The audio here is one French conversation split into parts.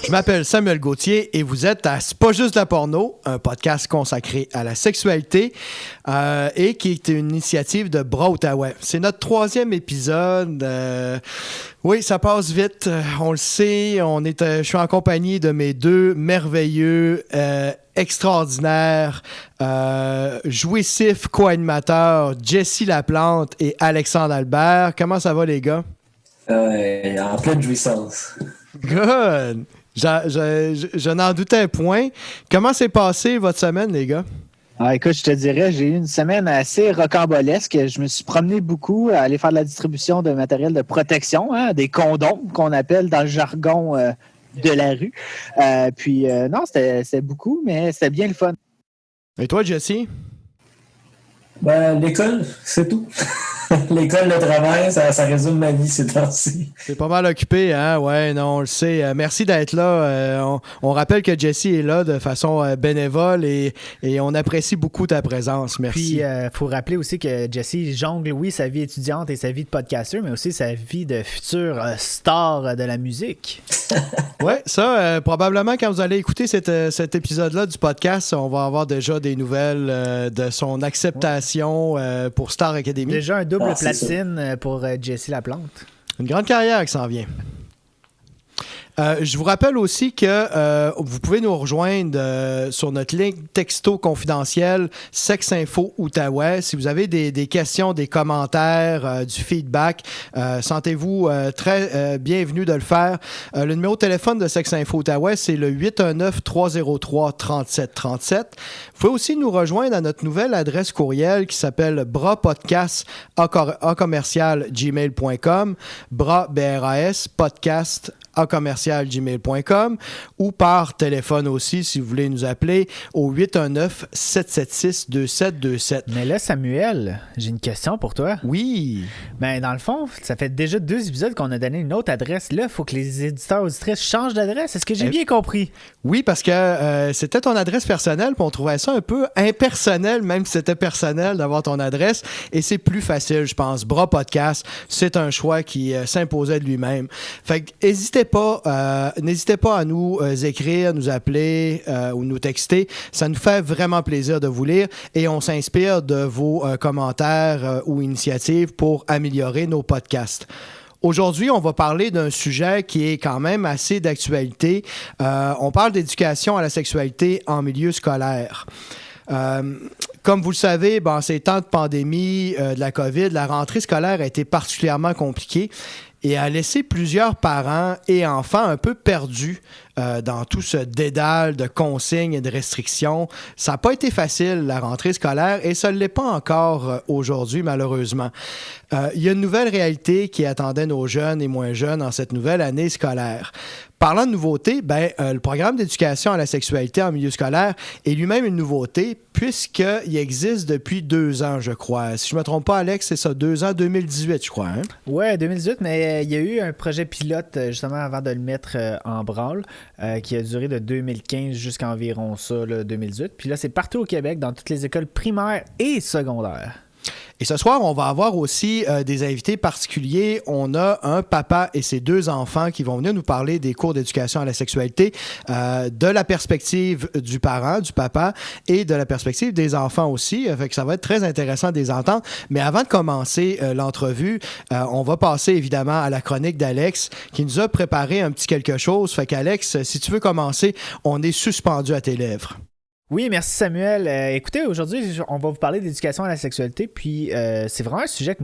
Je m'appelle Samuel Gauthier et vous êtes à C'est pas juste de la porno, un podcast consacré à la sexualité et qui est une initiative de Bras Outaouais. C'est notre 3e épisode. Oui, ça passe vite, on le sait. Je suis en compagnie de mes deux merveilleux, extraordinaires, jouissifs co-animateurs, Jessie Laplante et Alexandre Albert. Comment ça va, les gars? En pleine jouissance. Good! Je n'en doutais point. Comment s'est passée votre semaine, les gars? Écoute, je te dirais, j'ai eu une semaine assez rocambolesque. Je me suis promené beaucoup à aller faire de la distribution de matériel de protection, des condoms qu'on appelle dans le jargon de la rue. Non, c'était beaucoup, mais c'était bien le fun. Et toi, Jessie? L'école, c'est tout. L'école, le travail, ça résume ma vie ces temps-ci. T'es pas mal occupé, hein? Ouais, non, on le sait. Merci d'être là. On rappelle que Jessie est là de façon bénévole et on apprécie beaucoup ta présence. Merci. Puis, il faut rappeler aussi que Jessie jongle, oui, sa vie étudiante et sa vie de podcaster, mais aussi sa vie de futur star de la musique. Ouais, ça, probablement quand vous allez écouter cet épisode-là du podcast, on va avoir déjà des nouvelles de son acceptation pour Star Academy. Déjà un double platine pour Jessie Laplante. Une grande carrière qui s'en vient. Je vous rappelle aussi que vous pouvez nous rejoindre sur notre ligne texto confidentielle Sexinfo Outaouais. Si vous avez des questions, des commentaires, du feedback, sentez-vous très bienvenue de le faire. Le numéro de téléphone de Sexinfo Outaouais, c'est le 819-303-3737. Vous pouvez aussi nous rejoindre à notre nouvelle adresse courriel qui s'appelle bras.podcast@gmail.com, bras, B-R-A-S, podcast @gmail.com ou par téléphone aussi si vous voulez nous appeler au 819-776-2727. Mais là, Samuel, j'ai une question pour toi. Oui. Ben, dans le fond, ça fait déjà 2 épisodes qu'on a donné une autre adresse. Là, il faut que les éditeurs auditrices changent d'adresse. Est-ce que j'ai bien compris? Oui, parce que c'était ton adresse personnelle, puis on trouvait ça un peu impersonnel, même si c'était personnel d'avoir ton adresse. Et c'est plus facile, je pense. Bras Podcast, c'est un choix qui s'imposait de lui-même. Fait que n'hésitez pas à nous écrire, nous appeler ou nous texter. Ça nous fait vraiment plaisir de vous lire et on s'inspire de vos commentaires ou initiatives pour améliorer nos podcasts. Aujourd'hui, on va parler d'un sujet qui est quand même assez d'actualité. On parle d'éducation à la sexualité en milieu scolaire. Comme vous le savez, ces temps de pandémie, de la COVID, la rentrée scolaire a été particulièrement compliquée et a laissé plusieurs parents et enfants un peu perdus dans tout ce dédale de consignes et de restrictions. Ça n'a pas été facile, la rentrée scolaire, et ça ne l'est pas encore aujourd'hui, malheureusement. Il y a une nouvelle réalité qui attendait nos jeunes et moins jeunes en cette nouvelle année scolaire. Parlant de nouveauté, le programme d'éducation à la sexualité en milieu scolaire est lui-même une nouveauté puisqu'il existe depuis 2 ans, je crois. Si je ne me trompe pas, Alex, c'est ça, 2 ans, 2018, je crois. Hein? Oui, 2018, mais il y a eu un projet pilote justement avant de le mettre en branle qui a duré de 2015 jusqu'à environ ça, là, 2018. Puis là, c'est partout au Québec, dans toutes les écoles primaires et secondaires. Et ce soir, on va avoir aussi des invités particuliers. On a un papa et ses 2 enfants qui vont venir nous parler des cours d'éducation à la sexualité de la perspective du parent, du papa, et de la perspective des enfants aussi. Fait que ça va être très intéressant de les entendre. Mais avant de commencer l'entrevue, on va passer évidemment à la chronique d'Alex qui nous a préparé un petit quelque chose. Fait qu'Alex, si tu veux commencer, on est suspendu à tes lèvres. Oui, merci Samuel. Écoutez, aujourd'hui, on va vous parler d'éducation à la sexualité, puis c'est vraiment un sujet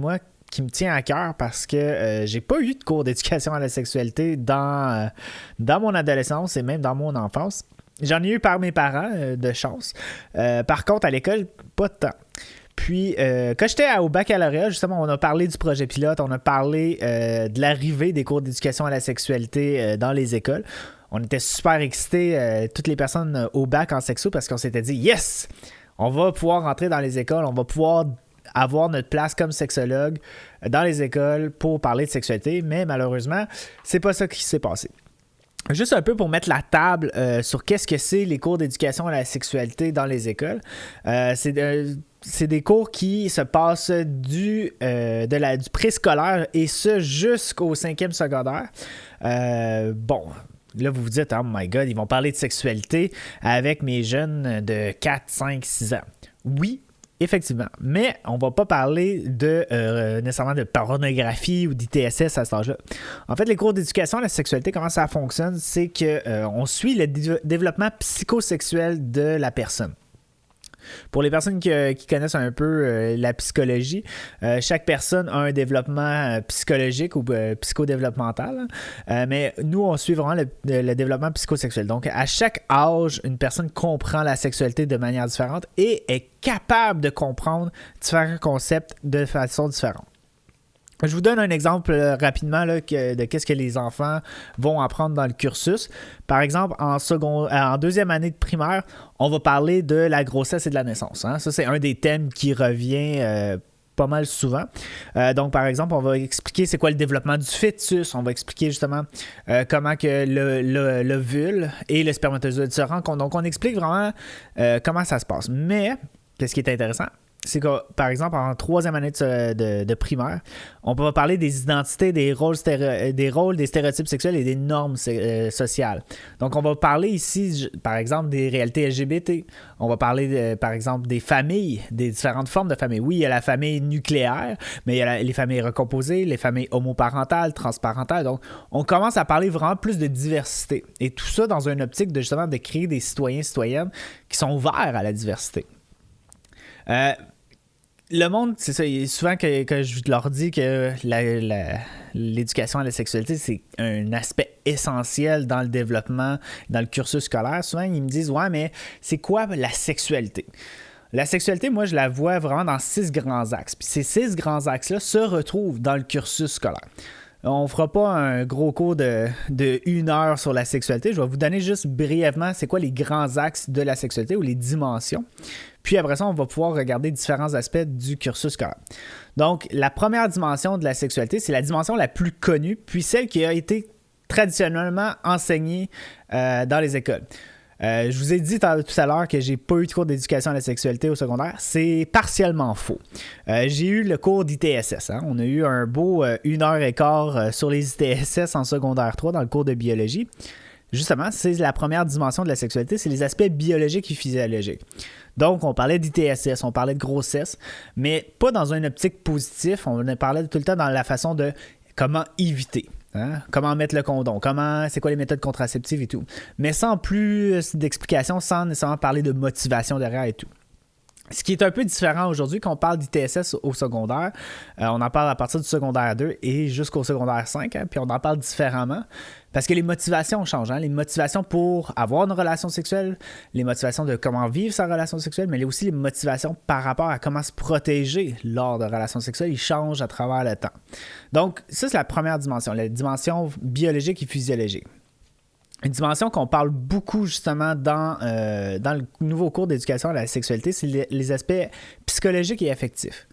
qui me tient à cœur parce que j'ai pas eu de cours d'éducation à la sexualité dans mon adolescence et même dans mon enfance. J'en ai eu par mes parents, de chance. Par contre, à l'école, pas de temps. Puis, quand j'étais au baccalauréat, justement, on a parlé du projet pilote, on a parlé de l'arrivée des cours d'éducation à la sexualité dans les écoles. On était super excités, toutes les personnes au bac en sexo, parce qu'on s'était dit « Yes! On va pouvoir rentrer dans les écoles, on va pouvoir avoir notre place comme sexologue dans les écoles pour parler de sexualité. » Mais malheureusement, c'est pas ça qui s'est passé. Juste un peu pour mettre la table sur qu'est-ce que c'est les cours d'éducation à la sexualité dans les écoles. C'est des cours qui se passent du préscolaire et ce jusqu'au 5e secondaire. Là, vous vous dites, oh my God, ils vont parler de sexualité avec mes jeunes de 4, 5, 6 ans. Oui, effectivement. Mais on va pas parler de nécessairement de pornographie ou d'ITSS à cet âge-là. En fait, les cours d'éducation à la sexualité, comment ça fonctionne, c'est qu'on suit le développement psychosexuel de la personne. Pour les personnes qui connaissent un peu la psychologie, chaque personne a un développement psychologique ou psychodéveloppemental. Mais nous, on suit vraiment le développement psychosexuel. Donc, à chaque âge, une personne comprend la sexualité de manière différente et est capable de comprendre différents concepts de façon différente. Je vous donne un exemple rapidement là, de qu'est-ce que les enfants vont apprendre dans le cursus. Par exemple, en deuxième année de primaire, on va parler de la grossesse et de la naissance. Hein? Ça, c'est un des thèmes qui revient pas mal souvent. Donc, par exemple, on va expliquer c'est quoi le développement du fœtus. On va expliquer justement comment que l'ovule et le spermatozoïde se rencontrent. Donc, on explique vraiment comment ça se passe. Mais, qu'est-ce qui est intéressant? C'est que, par exemple, en troisième année de primaire, on va parler des identités, des rôles, des stéréotypes sexuels et des normes sociales. Donc, on va parler ici, par exemple, des réalités LGBT. On va parler, par exemple, des familles, des différentes formes de familles. Oui, il y a la famille nucléaire, mais il y a les familles recomposées, les familles homoparentales, transparentales. Donc, on commence à parler vraiment plus de diversité. Et tout ça dans une optique de, justement, de créer des citoyens-citoyennes qui sont ouverts à la diversité. Le monde, c'est ça, souvent que je leur dis que l'éducation à la sexualité, c'est un aspect essentiel dans le développement, dans le cursus scolaire. Souvent, ils me disent « Ouais, mais c'est quoi la sexualité? » La sexualité, moi, je la vois vraiment dans 6 grands axes. Puis ces 6 grands axes-là se retrouvent dans le cursus scolaire. On ne fera pas un gros cours de 1 heure sur la sexualité. Je vais vous donner juste brièvement c'est quoi les grands axes de la sexualité ou les dimensions. Puis après ça, on va pouvoir regarder différents aspects du cursus scolaire. Donc, la première dimension de la sexualité, c'est la dimension la plus connue, puis celle qui a été traditionnellement enseignée dans les écoles. Je vous ai dit tout à l'heure que j'ai pas eu de cours d'éducation à la sexualité au secondaire. C'est partiellement faux. J'ai eu le cours d'ITSS. Hein? On a eu un beau 1h15 sur les ITSS en secondaire 3 dans le cours de biologie. Justement, c'est la première dimension de la sexualité, c'est les aspects biologiques et physiologiques. Donc, on parlait d'ITSS, on parlait de grossesse, mais pas dans une optique positive. On parlait tout le temps dans la façon de comment éviter. Hein? Comment mettre le condom, c'est quoi les méthodes contraceptives et tout. Mais sans plus d'explications, sans nécessairement parler de motivation derrière et tout. Ce qui est un peu différent aujourd'hui, quand on parle d'ITSS au secondaire, on en parle à partir du secondaire 2 et jusqu'au secondaire 5, hein, puis on en parle différemment, parce que les motivations changent. Hein, les motivations pour avoir une relation sexuelle, les motivations de comment vivre sa relation sexuelle, mais aussi les motivations par rapport à comment se protéger lors de relations sexuelles, ils changent à travers le temps. Donc, ça, c'est la première dimension, la dimension biologique et physiologique. Une dimension qu'on parle beaucoup justement dans le nouveau cours d'éducation à la sexualité, c'est les aspects psychologiques et affectifs.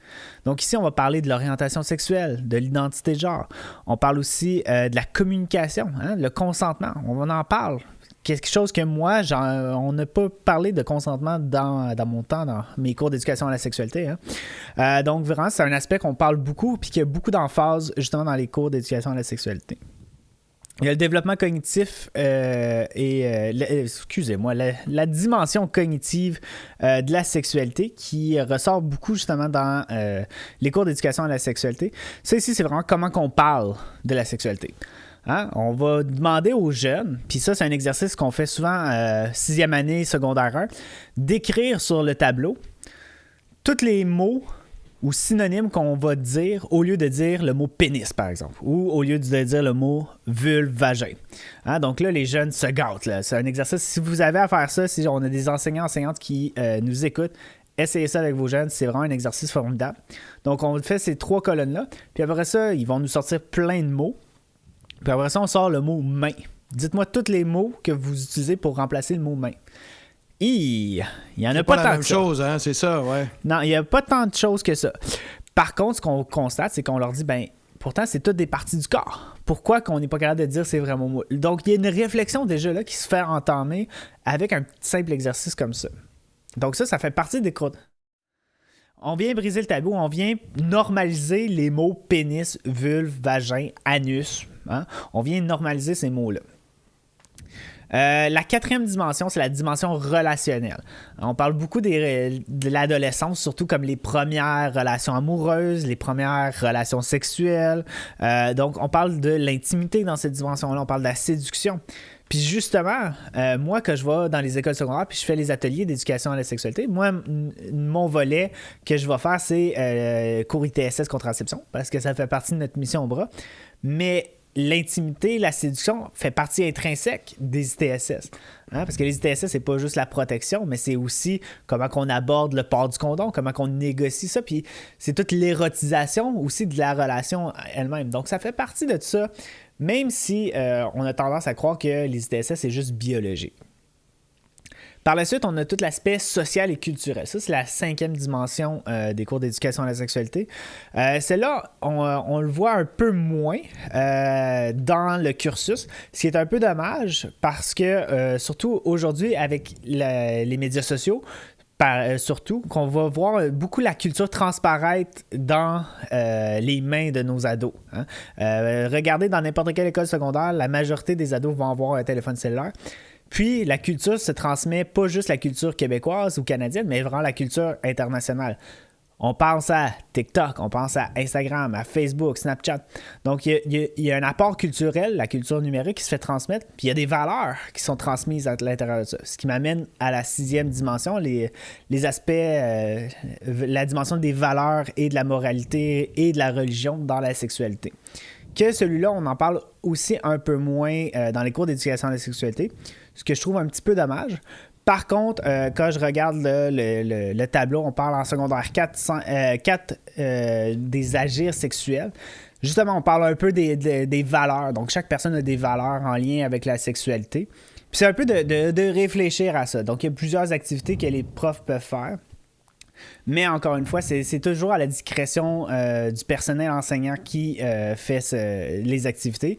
Donc ici, on va parler de l'orientation sexuelle, de l'identité de genre. On parle aussi de la communication, hein, le consentement. On en parle. Quelque chose que moi, on n'a pas parlé de consentement dans mon temps, dans mes cours d'éducation à la sexualité. Hein. Donc vraiment, c'est un aspect qu'on parle beaucoup et qui a beaucoup d'emphase justement dans les cours d'éducation à la sexualité. Il y a le développement cognitif la dimension cognitive de la sexualité qui ressort beaucoup justement dans les cours d'éducation à la sexualité. Ça ici, c'est vraiment comment qu'on parle de la sexualité. Hein? On va demander aux jeunes, puis ça, c'est un exercice qu'on fait souvent 6e année, secondaire 1, d'écrire sur le tableau tous les mots ou synonymes qu'on va dire au lieu de dire le mot pénis, par exemple, ou au lieu de dire le mot vulve, vagin. Hein? Donc là, les jeunes se gâtent. Là. C'est un exercice. Si vous avez à faire ça, si on a des enseignantes qui nous écoutent, essayez ça avec vos jeunes. C'est vraiment un exercice formidable. Donc, on fait ces 3 colonnes-là. Puis après ça, ils vont nous sortir plein de mots. Puis après ça, on sort le mot main. Dites-moi tous les mots que vous utilisez pour remplacer le mot main. Il y en a pas tant la même chose, hein, c'est ça, ouais. Non, il n'y a pas tant de choses que ça. Par contre, ce qu'on constate, c'est qu'on leur dit, pourtant, c'est toutes des parties du corps. Pourquoi qu'on n'est pas capable de dire c'est vraiment moi? Donc, il y a une réflexion déjà là qui se fait entamer avec un simple exercice comme ça. Donc ça fait partie des cours. On vient briser le tabou, on vient normaliser les mots pénis, vulve, vagin, anus. Hein? On vient normaliser ces mots-là. La quatrième dimension, c'est la dimension relationnelle. On parle beaucoup de l'adolescence, surtout comme les premières relations amoureuses, les premières relations sexuelles. Donc, on parle de l'intimité dans cette dimension-là, on parle de la séduction. Puis justement, moi, que je vais dans les écoles secondaires puis je fais les ateliers d'éducation à la sexualité, moi, mon volet que je vais faire, c'est cours ITSS contraception, parce que ça fait partie de notre mission au bras. Mais l'intimité, la séduction fait partie intrinsèque des ITSS. Parce que les ITSS, c'est pas juste la protection, mais c'est aussi comment on aborde le port du condom, comment on négocie ça, puis c'est toute l'érotisation aussi de la relation elle-même. Donc, ça fait partie de tout ça, même si on a tendance à croire que les ITSS, c'est juste biologique. Par la suite, on a tout l'aspect social et culturel. Ça, c'est la 5e dimension des cours d'éducation à la sexualité. Celle-là, on le voit un peu moins dans le cursus, ce qui est un peu dommage parce que, surtout aujourd'hui, avec les médias sociaux, surtout, qu'on va voir beaucoup la culture transparaître dans les mains de nos ados. Regardez dans n'importe quelle école secondaire, la majorité des ados vont avoir un téléphone cellulaire. Puis, la culture se transmet pas juste la culture québécoise ou canadienne, mais vraiment la culture internationale. On pense à TikTok, on pense à Instagram, à Facebook, Snapchat. Donc, il y a un apport culturel, la culture numérique qui se fait transmettre, puis il y a des valeurs qui sont transmises à l'intérieur de ça. Ce qui m'amène à la 6e dimension, les aspects, la dimension des valeurs et de la moralité et de la religion dans la sexualité. Que celui-là, on en parle aussi un peu moins dans les cours d'éducation à la sexualité, ce que je trouve un petit peu dommage. Par contre, quand je regarde le tableau, on parle en secondaire 4 des agirs sexuels. Justement, on parle un peu des valeurs. Donc, chaque personne a des valeurs en lien avec la sexualité. Puis c'est un peu de réfléchir à ça. Donc, il y a plusieurs activités que les profs peuvent faire. Mais encore une fois, c'est toujours à la discrétion du personnel enseignant qui fait les activités.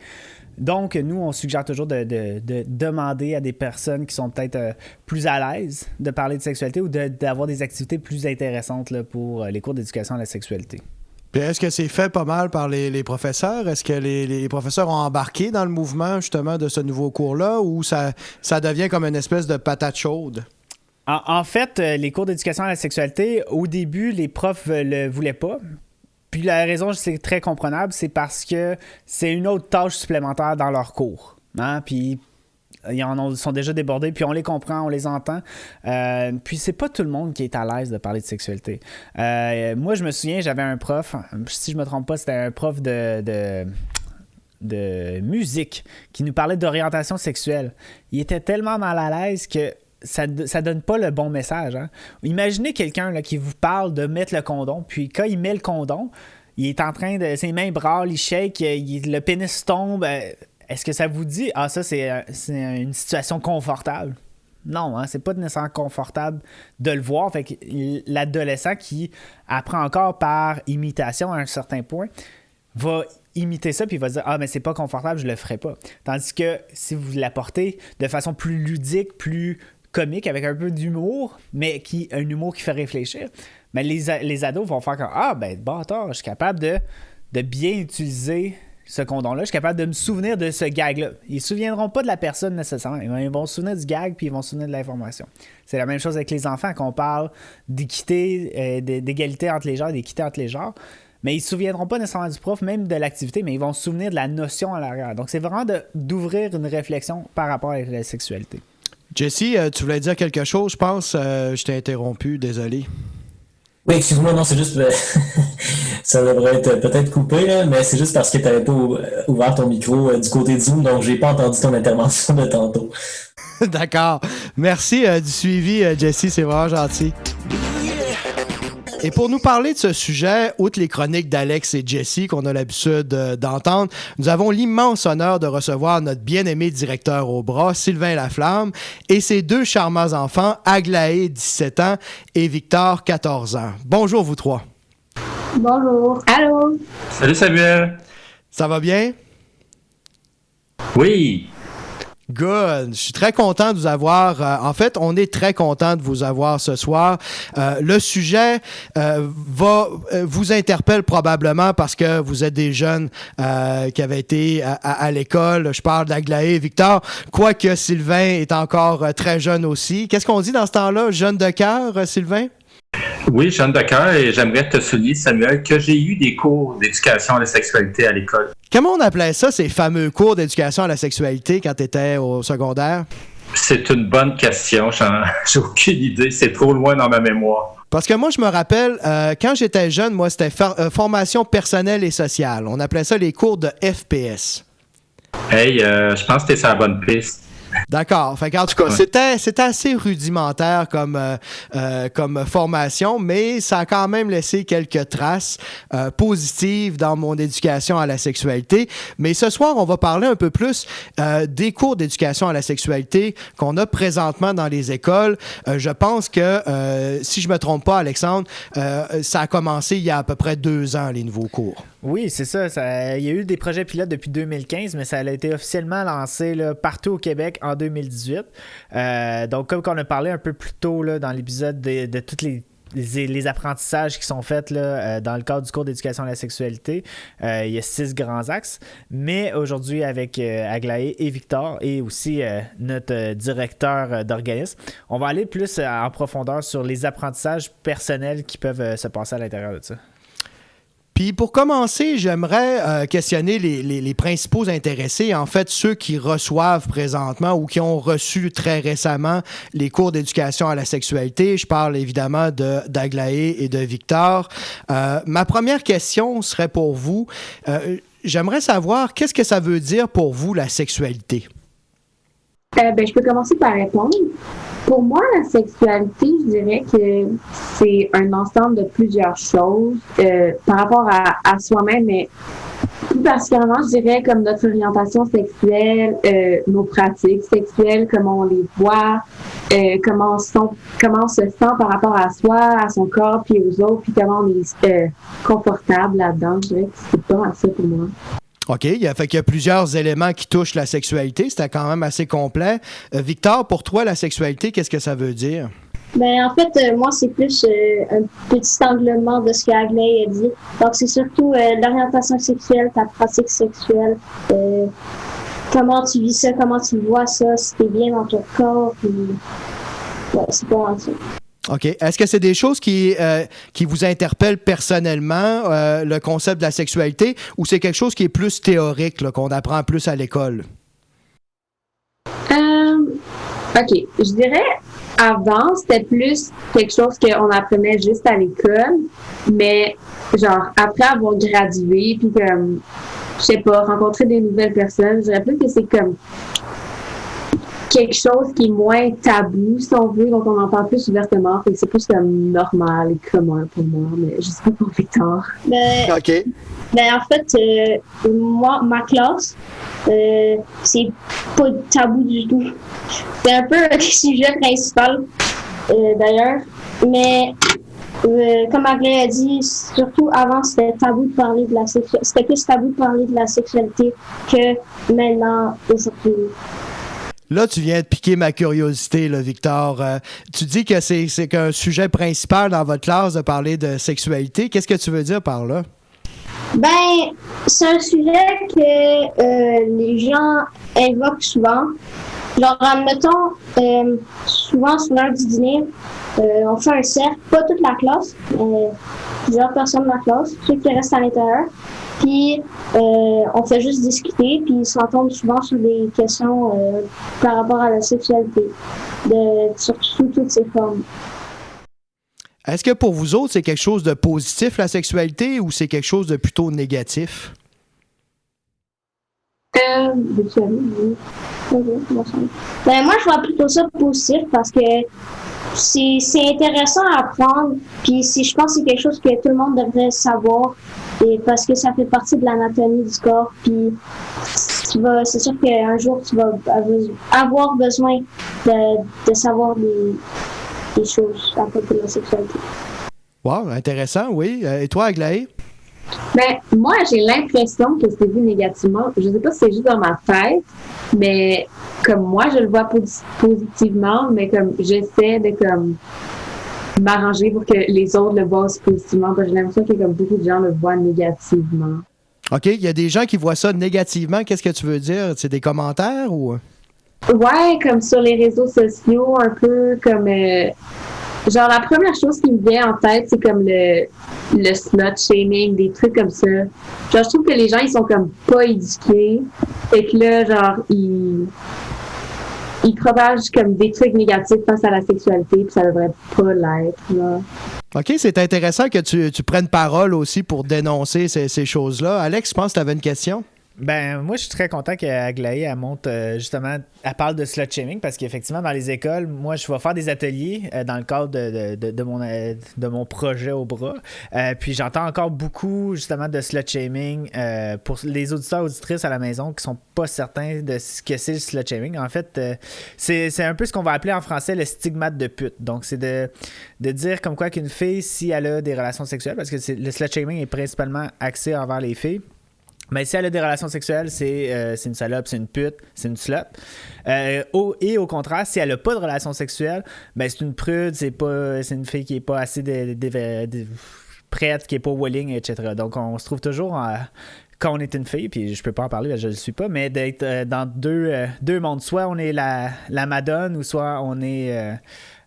Donc, nous, on suggère toujours de demander à des personnes qui sont peut-être plus à l'aise de parler de sexualité ou d'avoir des activités plus intéressantes là, pour les cours d'éducation à la sexualité. Puis est-ce que c'est fait pas mal par les professeurs? Est-ce que les professeurs ont embarqué dans le mouvement justement de ce nouveau cours-là ou ça devient comme une espèce de patate chaude? En fait, les cours d'éducation à la sexualité, au début, les profs ne le voulaient pas. Puis la raison, c'est très comprenable, c'est parce que c'est une autre tâche supplémentaire dans leur cours. Puis ils sont déjà débordés, puis on les comprend, on les entend. Puis c'est pas tout le monde qui est à l'aise de parler de sexualité. Moi, je me souviens, j'avais un prof, si je me trompe pas, c'était un prof de musique qui nous parlait d'orientation sexuelle. Il était tellement mal à l'aise que ça donne pas le bon message. Imaginez quelqu'un là, qui vous parle de mettre le condom, puis quand il met le condom, il est en train de... Ses mains brâlent, il shake, le pénis tombe. Est-ce que ça vous dit « Ah, ça, c'est une situation confortable ». Non, c'est pas nécessairement confortable de le voir. Fait que l'adolescent qui apprend encore par imitation à un certain point va imiter ça puis il va dire « Ah, mais c'est pas confortable, je le ferai pas ». Tandis que si vous l'apportez de façon plus ludique, plus comique, avec un peu d'humour, mais un humour qui fait réfléchir, mais les ados vont faire comme « Ah, ben, bâtard, je suis capable de bien utiliser ce condom-là, je suis capable de me souvenir de ce gag-là. » Ils ne se souviendront pas de la personne nécessairement, ils vont se souvenir du gag puis ils vont se souvenir de l'information. C'est la même chose avec les enfants, qu'on parle d'équité, d'égalité entre les genres, d'équité entre les genres. Mais ils ne se souviendront pas nécessairement du prof, même de l'activité, mais ils vont se souvenir de la notion à l'arrière. Donc, c'est vraiment d'ouvrir une réflexion par rapport à la sexualité. Jessie, tu voulais dire quelque chose, je pense. Je t'ai interrompu, désolé. Oui, excuse-moi, non, c'est juste... ça devrait être peut-être coupé, là, mais c'est juste parce que tu n'avais pas ouvert ton micro du côté de Zoom, donc j'ai pas entendu ton intervention de tantôt. D'accord. Merci du suivi, Jessie, c'est vraiment gentil. Et pour nous parler de ce sujet, outre les chroniques d'Alex et Jessie qu'on a l'habitude d'entendre, nous avons l'immense honneur de recevoir notre bien-aimé directeur au bras, Sylvain Laflamme, et ses 2 charmants enfants, Aglaé, 17 ans, et Victor, 14 ans. Bonjour, vous 3. Bonjour. Allô. Salut Samuel. Ça va bien? Oui. Good. Je suis très content de vous avoir. En fait, on est très content de vous avoir ce soir. Le sujet vous interpelle probablement parce que vous êtes des jeunes qui avaient été à l'école. Je parle d'Aglaé et Victor, quoique Sylvain est encore très jeune aussi. Qu'est-ce qu'on dit dans ce temps-là? Jeune de cœur, Sylvain? Oui, jeune de cœur, et j'aimerais te souligner, Samuel, que j'ai eu des cours d'éducation à la sexualité à l'école. Comment on appelait ça, ces fameux cours d'éducation à la sexualité quand tu étais au secondaire? C'est une bonne question. J'ai aucune idée. C'est trop loin dans ma mémoire. Parce que moi, je me rappelle, quand j'étais jeune, moi, c'était formation personnelle et sociale. On appelait ça les cours de FPS. Hey, je pense que t'es sur la bonne piste. D'accord. Fait en tout cas, c'était assez rudimentaire comme formation, mais ça a quand même laissé quelques traces positives dans mon éducation à la sexualité. Mais ce soir, on va parler un peu plus des cours d'éducation à la sexualité qu'on a présentement dans les écoles. Je pense que, si je me trompe pas, Alexandre, ça a commencé il y a à peu près 2 ans, les nouveaux cours. Oui, c'est ça. Il y a eu des projets pilotes depuis 2015, mais ça a été officiellement lancé là, partout au Québec en 2018. Donc, comme on a parlé un peu plus tôt là, dans l'épisode de tous les apprentissages qui sont faits là, dans le cadre du cours d'éducation à la sexualité, il y a 6 grands axes. Mais aujourd'hui, avec Aglaé et Victor et aussi notre directeur d'organisme, on va aller plus en profondeur sur les apprentissages personnels qui peuvent se passer à l'intérieur de ça. Puis pour commencer, j'aimerais questionner les principaux intéressés, en fait ceux qui reçoivent présentement ou qui ont reçu très récemment les cours d'éducation à la sexualité. Je parle évidemment d'Aglaé et de Victor. Ma première question serait pour vous. J'aimerais savoir, qu'est-ce que ça veut dire pour vous la sexualité? Je peux commencer par répondre. Pour moi, la sexualité, je dirais que c'est un ensemble de plusieurs choses par rapport à soi-même, mais plus particulièrement, je dirais comme notre orientation sexuelle, nos pratiques sexuelles, comment on les voit, comment on se sent par rapport à soi, à son corps, puis aux autres, puis comment on est confortable là-dedans. Je dirais que c'est pas mal ça pour moi. OK, il y a plusieurs éléments qui touchent la sexualité. C'était quand même assez complet. Victor, pour toi, la sexualité, qu'est-ce que ça veut dire? En fait, moi, c'est plus un petit englement de ce qu'Aglaé a dit. Donc, c'est surtout l'orientation sexuelle, ta pratique sexuelle, comment tu vis ça, comment tu vois ça, si t'es bien dans ton corps. Puis... Ouais, c'est pas vraiment ça. OK. Est-ce que c'est des choses qui vous interpellent personnellement, le concept de la sexualité, ou c'est quelque chose qui est plus théorique, là, qu'on apprend plus à l'école? OK. Je dirais, avant, c'était plus quelque chose qu'on apprenait juste à l'école, mais genre, après avoir gradué, puis comme, je sais pas, rencontrer des nouvelles personnes, je dirais plus que c'est comme quelque chose qui est moins tabou, si on veut, donc on en parle plus ouvertement. Fait que c'est plus comme normal et commun pour moi, mais je sais pas pour Victor. OK. En fait, moi, ma classe, c'est pas tabou du tout. C'est un peu le sujet principal, d'ailleurs. Mais comme Aglaé a dit, surtout avant, c'était tabou de parler de la sexualité. C'était plus tabou de parler de la sexualité que maintenant, aujourd'hui. Là, tu viens de piquer ma curiosité, là, Victor. Tu dis que c'est qu'un sujet principal dans votre classe de parler de sexualité. Qu'est-ce que tu veux dire par là? C'est un sujet que les gens évoquent souvent. Genre, admettons, souvent sur l'heure du dîner, on fait un cercle, pas toute la classe, plusieurs personnes de la classe, ceux qui restent à l'intérieur. Puis, on fait juste discuter, puis ils s'entendent souvent sur des questions par rapport à la sexualité, sous toutes ses formes. Est-ce que pour vous autres, c'est quelque chose de positif, la sexualité, ou c'est quelque chose de plutôt négatif? Moi, je vois plutôt ça positif parce que c'est intéressant à apprendre. Puis je pense que c'est quelque chose que tout le monde devrait savoir et parce que ça fait partie de l'anatomie du corps. Puis c'est sûr qu'un jour, tu vas avoir besoin de savoir des choses à propos de la sexualité. Wow, intéressant, oui. Et toi, Aglaé? Moi, j'ai l'impression que c'est vu négativement. Je sais pas si c'est juste dans ma tête, mais comme moi, je le vois positivement, mais comme j'essaie de comme m'arranger pour que les autres le voient aussi positivement. Parce que j'ai l'impression que comme beaucoup de gens le voient négativement. OK, il y a des gens qui voient ça négativement. Qu'est-ce que tu veux dire? C'est des commentaires ou... Ouais, comme sur les réseaux sociaux, un peu comme... genre, la première chose qui me vient en tête, c'est comme le slut-shaming, des trucs comme ça. Genre, je trouve que les gens, ils sont comme pas éduqués. Et que là, genre, ils propagent comme des trucs négatifs face à la sexualité, puis ça devrait pas l'être, là. OK, c'est intéressant que tu prennes parole aussi pour dénoncer ces choses-là. Alex, je pense que tu avais une question. Ben, moi, je suis très content qu'Aglaé, elle monte justement, elle parle de slut-shaming parce qu'effectivement, dans les écoles, moi, je vais faire des ateliers dans le cadre de mon projet au bras. Puis j'entends encore beaucoup, justement, de slut-shaming pour les auditeurs auditrices à la maison qui sont pas certains de ce que c'est le slut-shaming. En fait, c'est un peu ce qu'on va appeler en français le stigmate de pute. Donc, c'est de dire comme quoi qu'une fille, si elle a des relations sexuelles, parce que le slut-shaming est principalement axé envers les filles, mais si elle a des relations sexuelles, c'est une salope, c'est une pute, c'est une slut. Et au contraire, si elle n'a pas de relations sexuelles, ben c'est une prude, c'est une fille qui n'est pas assez prête, qui n'est pas willing, etc. Donc, on se trouve toujours quand on est une fille, puis je peux pas en parler, je ne le suis pas, mais d'être dans deux mondes. Soit on est la madone, ou soit on est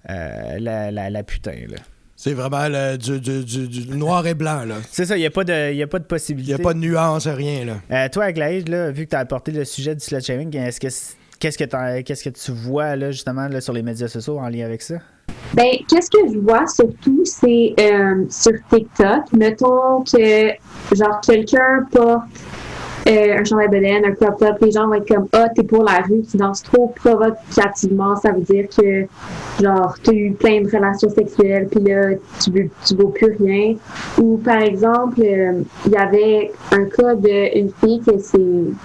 la putain, là. C'est vraiment du noir et blanc, là. C'est ça, il n'y a pas de possibilité. Il n'y a pas de nuance, rien, là. Toi, Aglaé, là, vu que tu as apporté le sujet du slut-shaming, qu'est-ce que tu vois, là, justement, là, sur les médias sociaux en lien avec ça? Ben, qu'est-ce que je vois surtout, c'est sur TikTok, mettons que, genre, quelqu'un porte un chandail bedaine, un crop top, les gens vont être comme « Ah, t'es pour la rue, tu danses trop provocativement, ça veut dire que, genre, t'as eu plein de relations sexuelles, puis là, tu vaux plus rien. » Ou, par exemple, il y avait un cas d'une fille que ses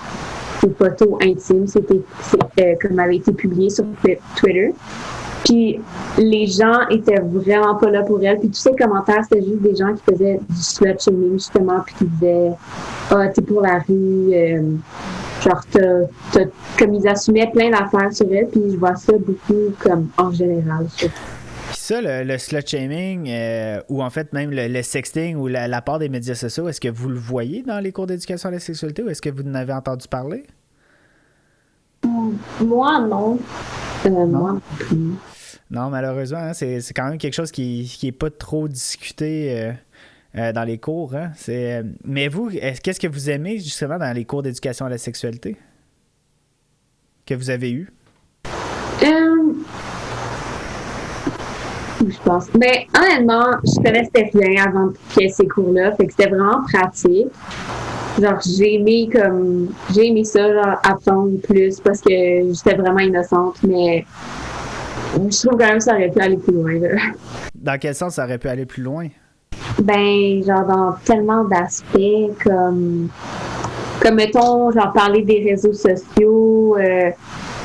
photos intimes, comme avait été publié sur Twitter. Puis les gens étaient vraiment pas là pour elle. Puis tous ces commentaires, c'était juste des gens qui faisaient du slut-shaming, justement, puis qui disaient « Ah, t'es pour la rue. » Genre, comme ils assumaient plein d'affaires sur elle. Puis je vois ça beaucoup comme en général. Puis ça, le slut-shaming, ou en fait même le sexting ou la part des médias sociaux, est-ce que vous le voyez dans les cours d'éducation à la sexualité ou est-ce que vous en avez entendu parler? Moi, non. Moi non plus. Non, malheureusement, hein, c'est quand même quelque chose qui est pas trop discuté dans les cours. Hein. Mais vous, qu'est-ce que vous aimez justement dans les cours d'éducation à la sexualité que vous avez eu? Je pense. Mais honnêtement, je connaissais rien avant qu'il y ait ces cours-là. Fait que c'était vraiment pratique. Genre, j'ai aimé ça, genre, apprendre plus parce que j'étais vraiment innocente, mais je trouve quand même que ça aurait pu aller plus loin, là. Dans quel sens ça aurait pu aller plus loin? Ben, genre, dans tellement d'aspects, comme mettons, genre, parler des réseaux sociaux, ben,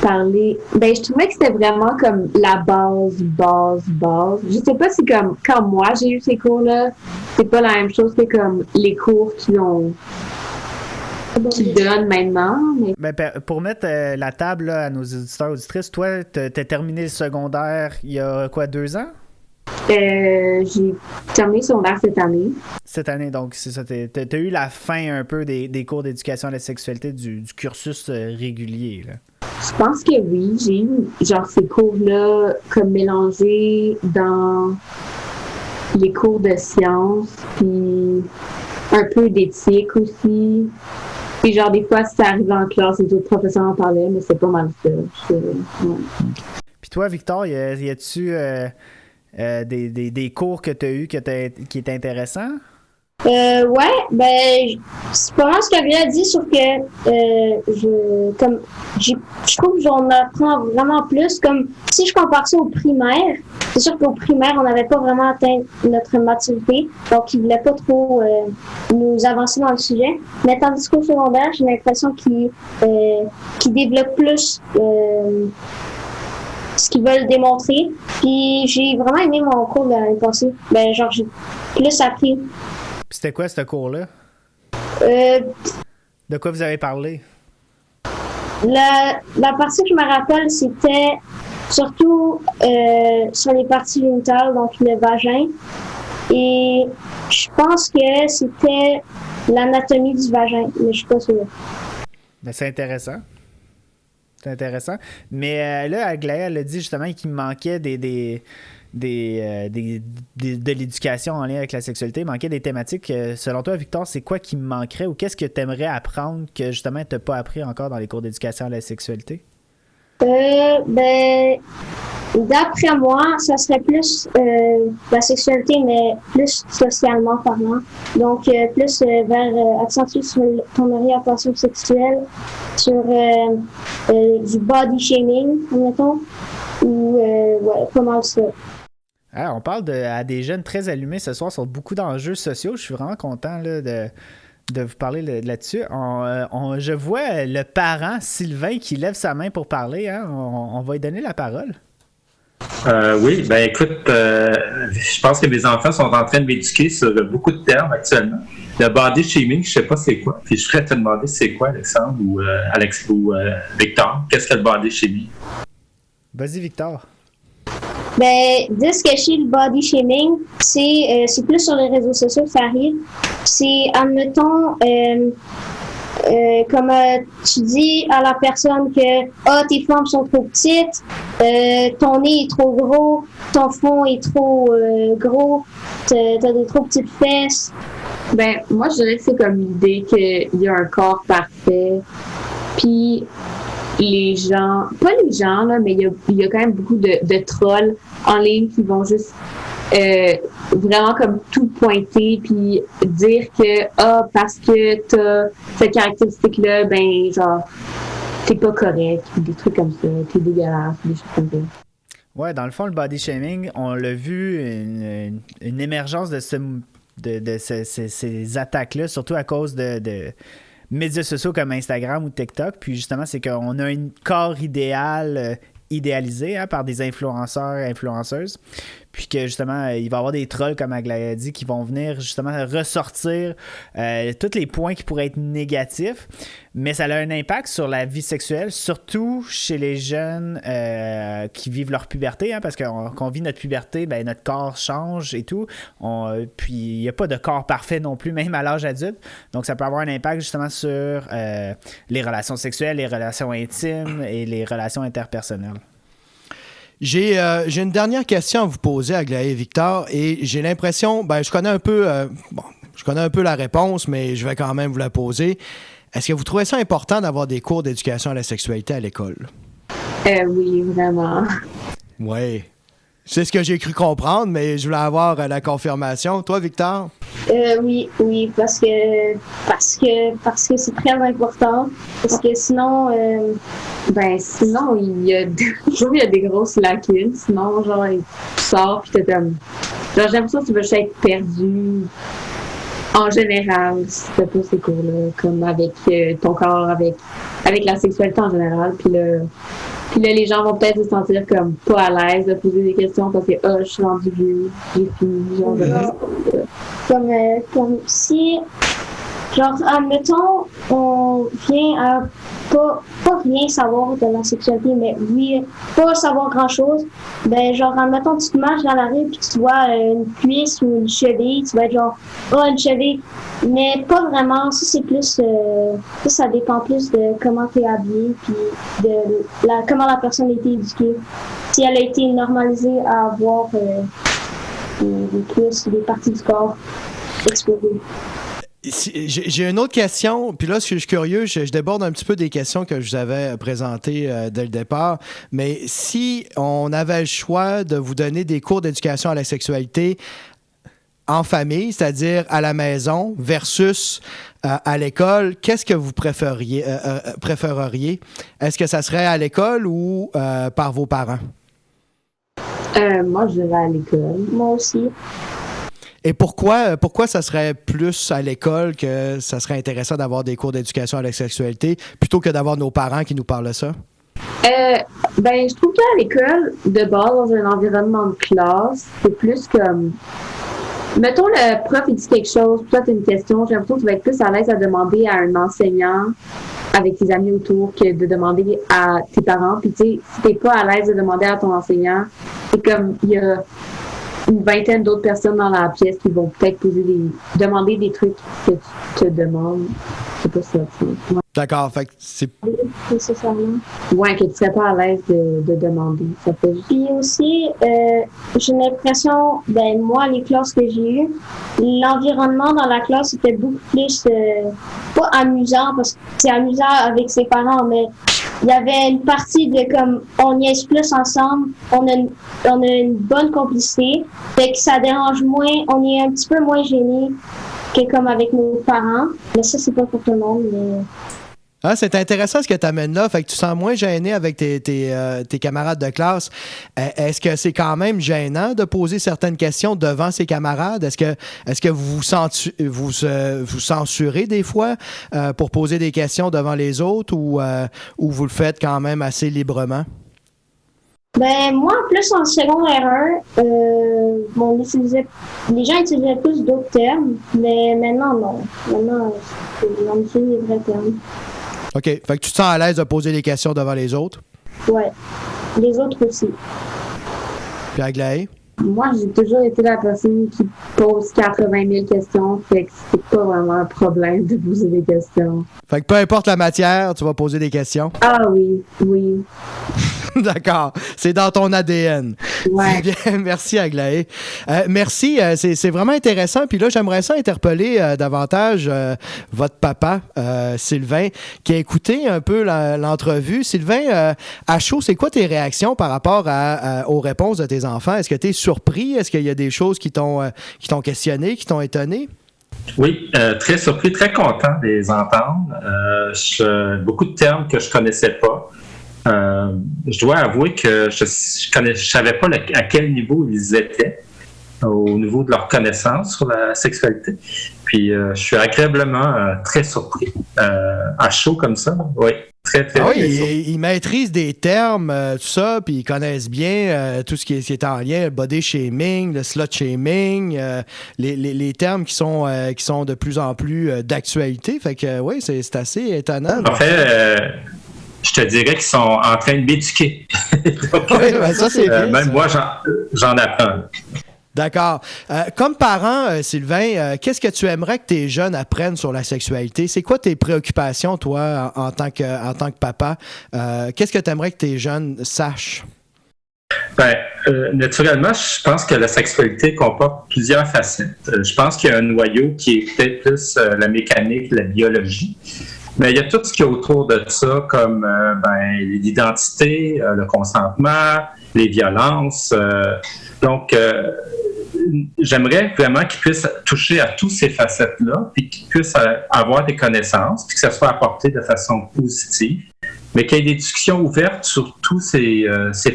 je trouvais que c'était vraiment comme la base. Je sais pas si comme, quand moi j'ai eu ces cours-là, c'est pas la même chose que comme les cours qui donnent maintenant. Mais... Ben, pour mettre la table là, à nos auditeurs auditrices, toi, t'as terminé le secondaire il y a quoi, 2 ans? J'ai terminé le secondaire cette année. Cette année, donc c'est ça. T'as eu la fin un peu des cours d'éducation à la sexualité du cursus régulier, là. Je pense que oui. J'ai eu genre ces cours-là comme mélangés dans les cours de sciences, puis un peu d'éthique aussi. Puis genre des fois, si ça arrivait en classe, les autres professeurs en parlaient, mais c'est pas mal ça. Ouais. Puis toi, Victor, y a-tu des cours que tu as eus qui étaient intéressants? Ouais, ben, c'est pas mal ce qu'elle a dit, sauf que je trouve que j'en apprends vraiment plus. Comme si je compare ça au primaire, c'est sûr qu'au primaire, on n'avait pas vraiment atteint notre maturité, donc ils voulaient pas trop nous avancer dans le sujet. Mais tandis qu'au secondaire, j'ai l'impression qu'ils développent plus ce qu'ils veulent démontrer. Puis j'ai vraiment aimé mon cours de l'année passée. Ben, genre, j'ai plus appris. Puis c'était quoi ce cours-là? De quoi vous avez parlé? La partie que je me rappelle, c'était surtout sur les parties génitales, donc le vagin. Et je pense que c'était l'anatomie du vagin, mais je suis pas sûre. Ben, c'est intéressant. C'est intéressant. Mais là, Aglaé, elle a dit justement qu'il manquait de l'éducation en lien avec la sexualité, il manquait des thématiques. Selon toi, Victor, c'est quoi qui manquerait ou qu'est-ce que tu aimerais apprendre que justement tu n'as pas appris encore dans les cours d'éducation à la sexualité? Ben, d'après moi, ça serait plus la sexualité, mais plus socialement parlant. Donc, plus vers accentuer sur ton orientation sexuelle, sur du body shaming, admettons, ou ouais, pas mal ça. Ah, on parle à des jeunes très allumés ce soir sur beaucoup d'enjeux sociaux. Je suis vraiment content là, de vous parler là-dessus. Je vois le parent, Sylvain, qui lève sa main pour parler. Hein? On va lui donner la parole. Oui, ben écoute, je pense que mes enfants sont en train de m'éduquer sur beaucoup de termes actuellement. Le body shaming, je sais pas c'est quoi. Puis je voudrais te demander c'est quoi, Alexandre ou Alex ou Victor. Qu'est-ce que le body shaming? Vas-y, Victor. Ben, de ce que je sais, le body shaming, c'est plus sur les réseaux sociaux que ça arrive. C'est, admettons, comme tu dis à la personne que tes formes sont trop petites, ton nez est trop gros, ton front est trop gros, t'as des trop petites fesses. Ben, moi, je dirais que c'est comme l'idée qu'il y a un corps parfait. Puis, les gens, pas les gens, là, mais il y a quand même beaucoup de trolls en ligne qui vont juste vraiment comme tout pointer puis dire que parce que t'as cette caractéristique-là, ben genre t'es pas correct, des trucs comme ça, t'es dégueulasse, des choses comme ça. Ouais, dans le fond, le body shaming, on l'a vu, une émergence de ces attaques-là, surtout à cause de médias sociaux comme Instagram ou TikTok. Puis justement, c'est qu'on a un corps idéal idéalisé par des influenceurs et influenceuses. Puis que justement, il va y avoir des trolls, comme Aglaé a dit, qui vont venir justement ressortir tous les points qui pourraient être négatifs. Mais ça a un impact sur la vie sexuelle, surtout chez les jeunes qui vivent leur puberté, parce qu'on vit notre puberté, ben, notre corps change et tout. Puis il n'y a pas de corps parfait non plus, même à l'âge adulte. Donc ça peut avoir un impact justement sur les relations sexuelles, les relations intimes et les relations interpersonnelles. J'ai une dernière question à vous poser, Aglaé et Victor, et j'ai l'impression, je connais un peu la réponse, mais je vais quand même vous la poser. Est-ce que vous trouvez ça important d'avoir des cours d'éducation à la sexualité à l'école? Oui, vraiment. Oui. C'est ce que j'ai cru comprendre, mais je voulais avoir la confirmation. Toi, Victor? Oui, parce que c'est très important. Parce que sinon, sinon il y a des grosses lacunes. Sinon, genre, tu sors pis t'es comme, genre, j'ai l'impression que tu vas juste être perdu. En général, si tu fais pas ces cours-là, comme avec ton corps, avec la sexualité en général, puis là, les gens vont peut-être se sentir comme pas à l'aise de poser des questions parce que je suis rendu vieux, j'ai fini, genre comme si, genre, admettons, on vient à pas rien savoir de la sexualité, mais oui, pas savoir grand-chose. Ben, genre, admettons, tu te marches dans la rue puis tu vois une cuisse ou une cheville, tu vas être genre, une cheville. Mais pas vraiment, ça c'est plus, ça dépend plus de comment t'es habillé puis de comment la personne a été éduquée. Si elle a été normalisée à avoir des cuisses ou des parties du corps exposées. J'ai une autre question, puis là, je suis curieux, je déborde un petit peu des questions que je vous avais présentées dès le départ, mais si on avait le choix de vous donner des cours d'éducation à la sexualité en famille, c'est-à-dire à la maison versus à l'école, qu'est-ce que vous préféreriez? Est-ce que ça serait à l'école ou par vos parents? Moi, je dirais à l'école. Moi aussi. Et pourquoi ça serait plus à l'école que ça serait intéressant d'avoir des cours d'éducation à la sexualité plutôt que d'avoir nos parents qui nous parlent de ça? Je trouve qu'à l'école, de base, dans un environnement de classe, c'est plus comme... Mettons, le prof, il dit quelque chose, puis toi, tu as une question, j'ai l'impression que tu vas être plus à l'aise à demander à un enseignant avec tes amis autour que de demander à tes parents. Puis tu sais, si t'es pas à l'aise de demander à ton enseignant, c'est comme il y a une vingtaine d'autres personnes dans la pièce qui vont peut-être demander des trucs que tu te demandes. C'est pas ça. Ouais. D'accord, fait que c'est... Nécessairement. Ouais, que tu serais pas à l'aise de demander. Ça fait juste... Puis aussi, j'ai l'impression, moi, les classes que j'ai eues, l'environnement dans la classe était beaucoup plus, pas amusant, parce que c'est amusant avec ses parents, mais il y avait une partie de comme, on niaise plus ensemble, on a une bonne complicité, fait que ça dérange moins, on est un petit peu moins gêné que comme avec nos parents, mais ça, c'est pas pour tout le monde, mais... Ah, c'est intéressant ce que tu amènes là. Fait que tu sens moins gêné avec tes camarades de classe. Est-ce que c'est quand même gênant de poser certaines questions devant ses camarades? Est-ce que vous censurez des fois pour poser des questions devant les autres ou vous le faites quand même assez librement? Moi, en plus, en secondaire 1, les gens utilisaient plus d'autres termes, mais maintenant, non. Maintenant, on utilise les vrais termes. OK. Fait que tu te sens à l'aise de poser des questions devant les autres? Ouais. Les autres aussi. Puis Aglaé? Moi, j'ai toujours été la personne qui pose 80 000 questions, fait que c'est pas vraiment un problème de poser des questions. Fait que peu importe la matière, tu vas poser des questions? Ah oui. D'accord. C'est dans ton ADN. Ouais. Bien, merci Aglaé. Merci, c'est vraiment intéressant. Puis là, j'aimerais ça interpeller davantage votre papa, Sylvain, qui a écouté un peu l'entrevue. Sylvain, à chaud, c'est quoi tes réactions par rapport aux réponses de tes enfants? Est-ce que tu es surpris? Est-ce qu'il y a des choses qui t'ont questionné, qui t'ont étonné? Oui, très surpris, très content de les entendre. Beaucoup de termes que je connaissais pas. Je dois avouer que je savais pas à quel niveau ils étaient au niveau de leur connaissance sur la sexualité. Puis je suis agréablement très surpris. À chaud comme ça, oui. Très, très, oui, très surpris. ils maîtrisent des termes, tout ça, puis ils connaissent bien tout ce qui est en lien, le body shaming, le slut shaming, les termes qui sont de plus en plus d'actualité. Fait que oui, c'est assez étonnant. En fait, je te dirais qu'ils sont en train de m'éduquer. Donc, oui, ben ça, c'est bien, même ça. moi, j'en apprends. D'accord. Comme parent, Sylvain, qu'est-ce que tu aimerais que tes jeunes apprennent sur la sexualité? C'est quoi tes préoccupations, toi, en tant que papa? Qu'est-ce que tu aimerais que tes jeunes sachent? Naturellement, je pense que la sexualité comporte plusieurs facettes. Je pense qu'il y a un noyau qui est peut-être plus la mécanique, la biologie. Mais il y a tout ce qui est autour de ça, comme l'identité, le consentement, les violences. Donc, j'aimerais vraiment qu'ils puissent toucher à toutes ces facettes-là, puis qu'ils puissent avoir des connaissances, puis que ça soit apporté de façon positive, mais qu'il y ait des discussions ouvertes sur toutes ces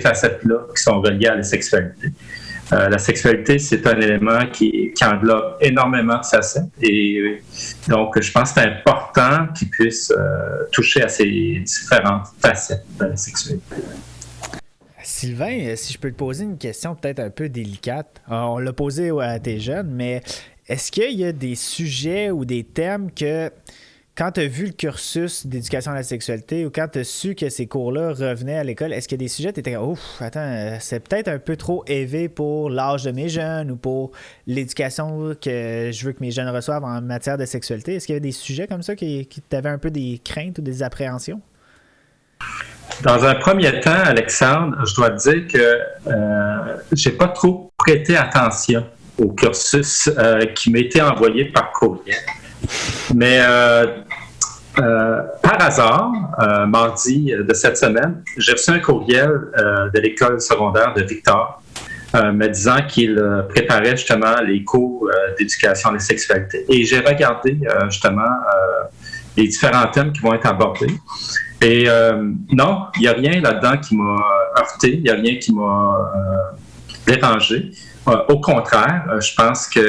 facettes-là qui sont reliées à la sexualité. La sexualité, c'est un élément qui englobe énormément de facettes et donc je pense que c'est important qu'ils puissent toucher à ces différentes facettes de la sexualité. Sylvain, si je peux te poser une question peut-être un peu délicate, on l'a posé à tes jeunes, mais est-ce qu'il y a des sujets ou des thèmes que quand tu as vu le cursus d'éducation à la sexualité ou quand tu as su que ces cours-là revenaient à l'école, est-ce qu'il y a des sujets tu étais comme ouf, attends, c'est peut-être un peu trop élevé pour l'âge de mes jeunes ou pour l'éducation que je veux que mes jeunes reçoivent en matière de sexualité? Est-ce qu'il y avait des sujets comme ça qui t'avaient un peu des craintes ou des appréhensions? Dans un premier temps, Alexandre, je dois te dire que j'ai pas trop prêté attention au cursus qui m'a été envoyé par courriel. Mais par hasard, mardi de cette semaine, j'ai reçu un courriel de l'école secondaire de Victor me disant qu'il préparait justement les cours d'éducation à la sexualité. Et j'ai regardé justement les différents thèmes qui vont être abordés. Et non, il n'y a rien là-dedans qui m'a heurté, il n'y a rien qui m'a dérangé. Au contraire, je pense que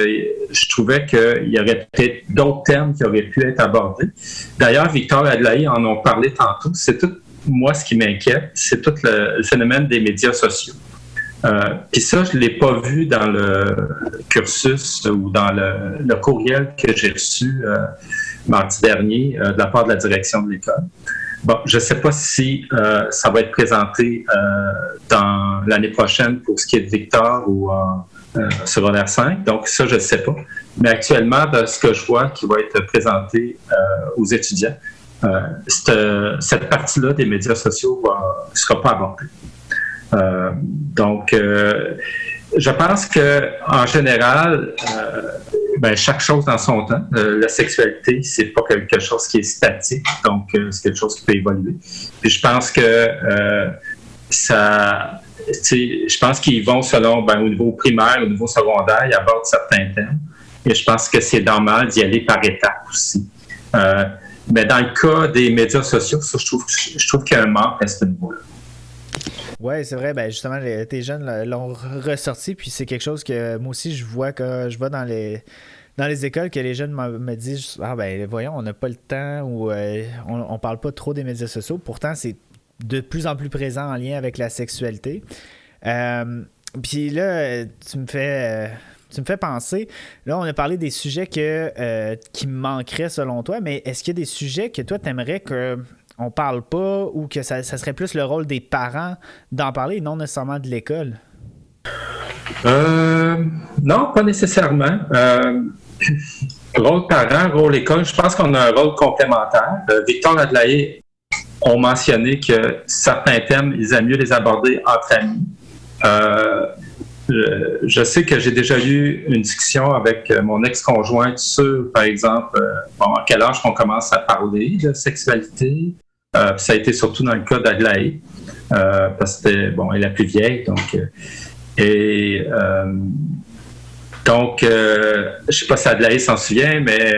je trouvais qu'il y aurait peut-être d'autres thèmes qui auraient pu être abordés. D'ailleurs, Victor et Aglaé en ont parlé tantôt. C'est tout, moi, ce qui m'inquiète, c'est tout le phénomène des médias sociaux. Puis ça, je ne l'ai pas vu dans le cursus ou dans le courriel que j'ai reçu mardi dernier de la part de la direction de l'école. Bon, je ne sais pas si ça va être présenté dans l'année prochaine pour ce qui est de Victor ou en secondaire 5, donc ça, je ne sais pas. Mais actuellement, de ce que je vois qui va être présenté aux étudiants, cette partie-là des médias sociaux ne sera pas abordée. Donc, je pense qu'en général, chaque chose dans son temps. La sexualité, c'est pas quelque chose qui est statique, donc c'est quelque chose qui peut évoluer. Puis je pense que je pense qu'ils vont selon, au niveau primaire, au niveau secondaire, ils abordent certains thèmes. Et je pense que c'est normal d'y aller par étapes aussi. Mais dans le cas des médias sociaux, ça, je trouve qu'il y a un manque à ce niveau-là. Oui, c'est vrai. Ben justement, tes jeunes l'ont ressorti, puis c'est quelque chose que moi aussi, je vois dans les écoles que les jeunes me disent voyons, on n'a pas le temps ou on parle pas trop des médias sociaux. Pourtant, c'est de plus en plus présent en lien avec la sexualité. Puis là, tu me fais penser, là, on a parlé des sujets qui me manqueraient selon toi, mais est-ce qu'il y a des sujets que toi, tu aimerais qu'on parle pas ou que ça serait plus le rôle des parents d'en parler et non nécessairement de l'école? Non, pas nécessairement. Rôle parent, rôle école, je pense qu'on a un rôle complémentaire. Victor Adelaé ont mentionné que certains thèmes, ils aiment mieux les aborder entre amis. Je sais que j'ai déjà eu une discussion avec mon ex-conjointe sur, par exemple, à quel âge qu'on commence à parler de sexualité. Ça a été surtout dans le cas d'Adelaé, parce que elle est la plus vieille. Donc, je ne sais pas si Adelaé s'en souvient, mais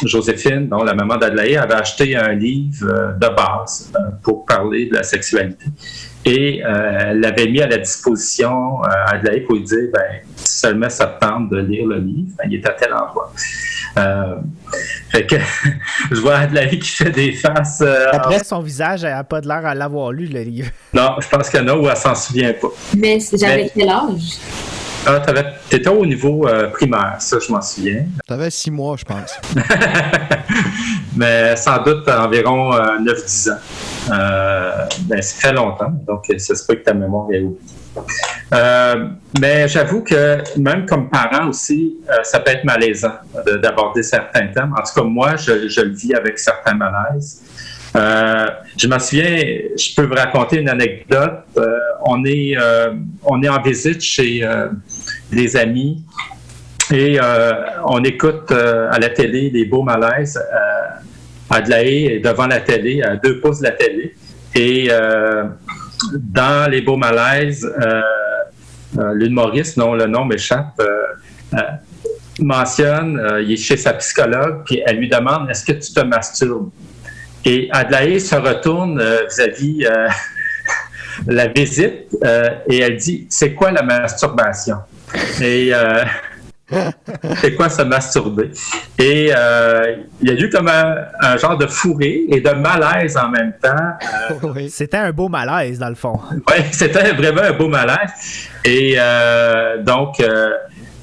Joséphine, la maman d'Adelaé, avait acheté un livre de base pour parler de la sexualité. Et elle l'avait mis à la disposition à Adelaé pour lui dire, si seulement ça te tente de lire le livre, il est à tel endroit. Fait que je vois Adelaé qui fait des faces. Après, son visage n'a pas de l'air à l'avoir lu, le livre. Non, je pense qu'il y en a où elle s'en souvient pas. Mais j'avais quel âge? T'étais au niveau primaire, ça, je m'en souviens. T'avais 6 mois, je pense. Mais sans doute environ 9-10 ans. C'est très longtemps, donc ça se peut que ta mémoire ait oublié. Mais j'avoue que même comme parent aussi, ça peut être malaisant d'aborder certains thèmes. En tout cas, moi, je le vis avec certains malaises. Je m'en souviens, je peux vous raconter une anecdote. On est en visite chez des amis et on écoute à la télé des beaux malaises. Adelaé est devant la télé, à 2 pouces de la télé. Et dans les beaux malaises, l'humoriste, le nom m'échappe, mentionne, il est chez sa psychologue, puis elle lui demande « Est-ce que tu te masturbes? » Et Adelaé se retourne vis-à-vis la visite et elle dit « C'est quoi la masturbation? » Et c'est quoi se masturber? Et il y a eu comme un genre de fou rire et de malaise en même temps. Oui. C'était un beau malaise, dans le fond. Oui, c'était vraiment un beau malaise. Et donc,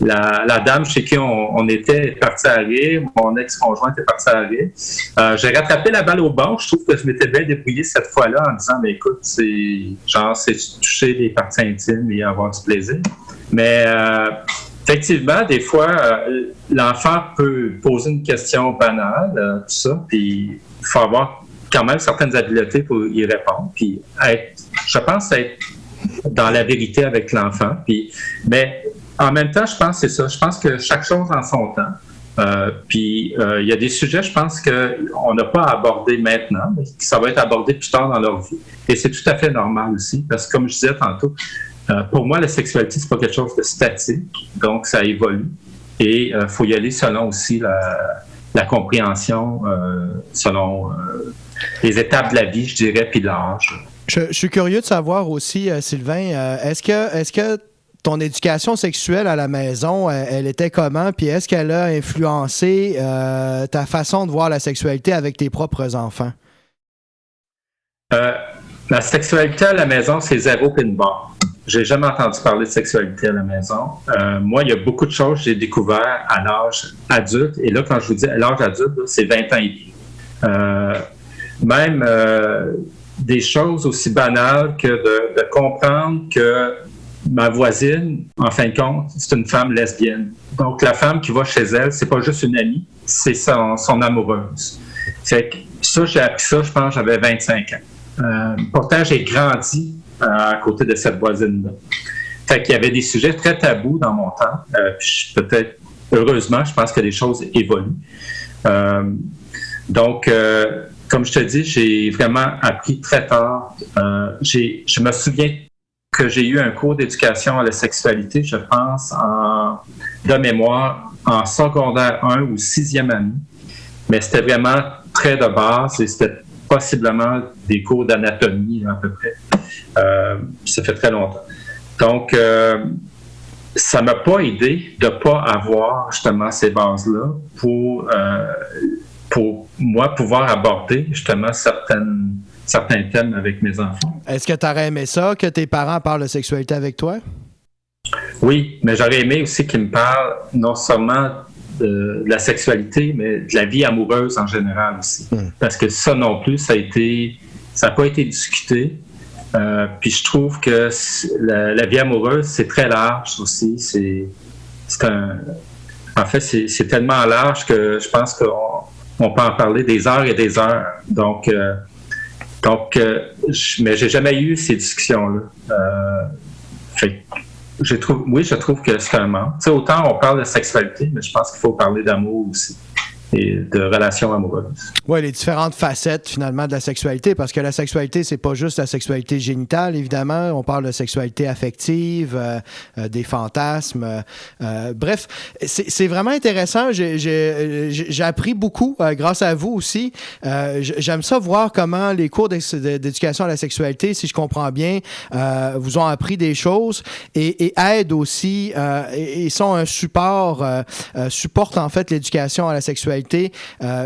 la dame chez qui on était est partie à rire, mon ex-conjoint est parti à rire. J'ai rattrapé la balle au bon. Je trouve que je m'étais bien débrouillé cette fois-là en disant, mais écoute, c'est toucher les parties intimes et avoir du plaisir. Mais effectivement, des fois, l'enfant peut poser une question banale, tout ça, puis il faut avoir quand même certaines habiletés pour y répondre, puis je pense être dans la vérité avec l'enfant. Mais en même temps, je pense que c'est ça. Je pense que chaque chose en son temps. Puis il y a des sujets, je pense qu'on n'a pas à aborder maintenant, mais que ça va être abordé plus tard dans leur vie. Et c'est tout à fait normal aussi, parce que comme je disais tantôt, pour moi, la sexualité, c'est pas quelque chose de statique, donc ça évolue. Et il faut y aller selon aussi la compréhension, selon les étapes de la vie, je dirais, puis l'âge. Je suis curieux de savoir aussi, Sylvain, est-ce que ton éducation sexuelle à la maison, elle était comment? Puis est-ce qu'elle a influencé ta façon de voir la sexualité avec tes propres enfants? La sexualité à la maison, c'est 0 puis une barre. j'ai jamais entendu parler de sexualité à la maison. Moi, il y a beaucoup de choses que j'ai découvert à l'âge adulte. Et là, quand je vous dis à l'âge adulte, là, c'est 20 ans et plus. Même des choses aussi banales que de comprendre que ma voisine, en fin de compte, c'est une femme lesbienne. Donc, la femme qui va chez elle, c'est pas juste une amie, c'est son amoureuse. Fait que ça, j'ai appris ça, je pense, j'avais 25 ans. Pourtant, j'ai grandi à côté de cette voisine-là. Fait qu'il y avait des sujets très tabous dans mon temps. Puis peut-être, heureusement, je pense que les choses évoluent. Donc, comme je te dis, j'ai vraiment appris très tard. Je me souviens que j'ai eu un cours d'éducation à la sexualité, je pense, de mémoire, en secondaire 1 ou 6e année. Mais c'était vraiment très de base et c'était possiblement des cours d'anatomie, à peu près. Ça fait très longtemps. Donc, ça ne m'a pas aidé de ne pas avoir justement ces bases-là pour moi pouvoir aborder justement certains thèmes avec mes enfants. Est-ce que tu aurais aimé ça, que tes parents parlent de sexualité avec toi? Oui, mais j'aurais aimé aussi qu'ils me parlent non seulement de la sexualité, mais de la vie amoureuse en général aussi. Parce que ça non plus, ça n'a pas été discuté. Puis je trouve que la vie amoureuse, c'est très large aussi. En fait, c'est tellement large que je pense qu'on peut en parler des heures et des heures. Donc, mais j'ai jamais eu ces discussions-là. Je trouve que c'est un manque. T'sais, autant on parle de sexualité, mais je pense qu'il faut parler d'amour aussi et de relations amoureuses. Oui, les différentes facettes, finalement, de la sexualité, parce que la sexualité, c'est pas juste la sexualité génitale, évidemment. On parle de sexualité affective, des fantasmes. Bref, c'est vraiment intéressant. J'ai appris beaucoup grâce à vous aussi. J'aime ça voir comment les cours d'éducation à la sexualité, si je comprends bien, vous ont appris des choses et aident aussi et sont un support, supportent en fait l'éducation à la sexualité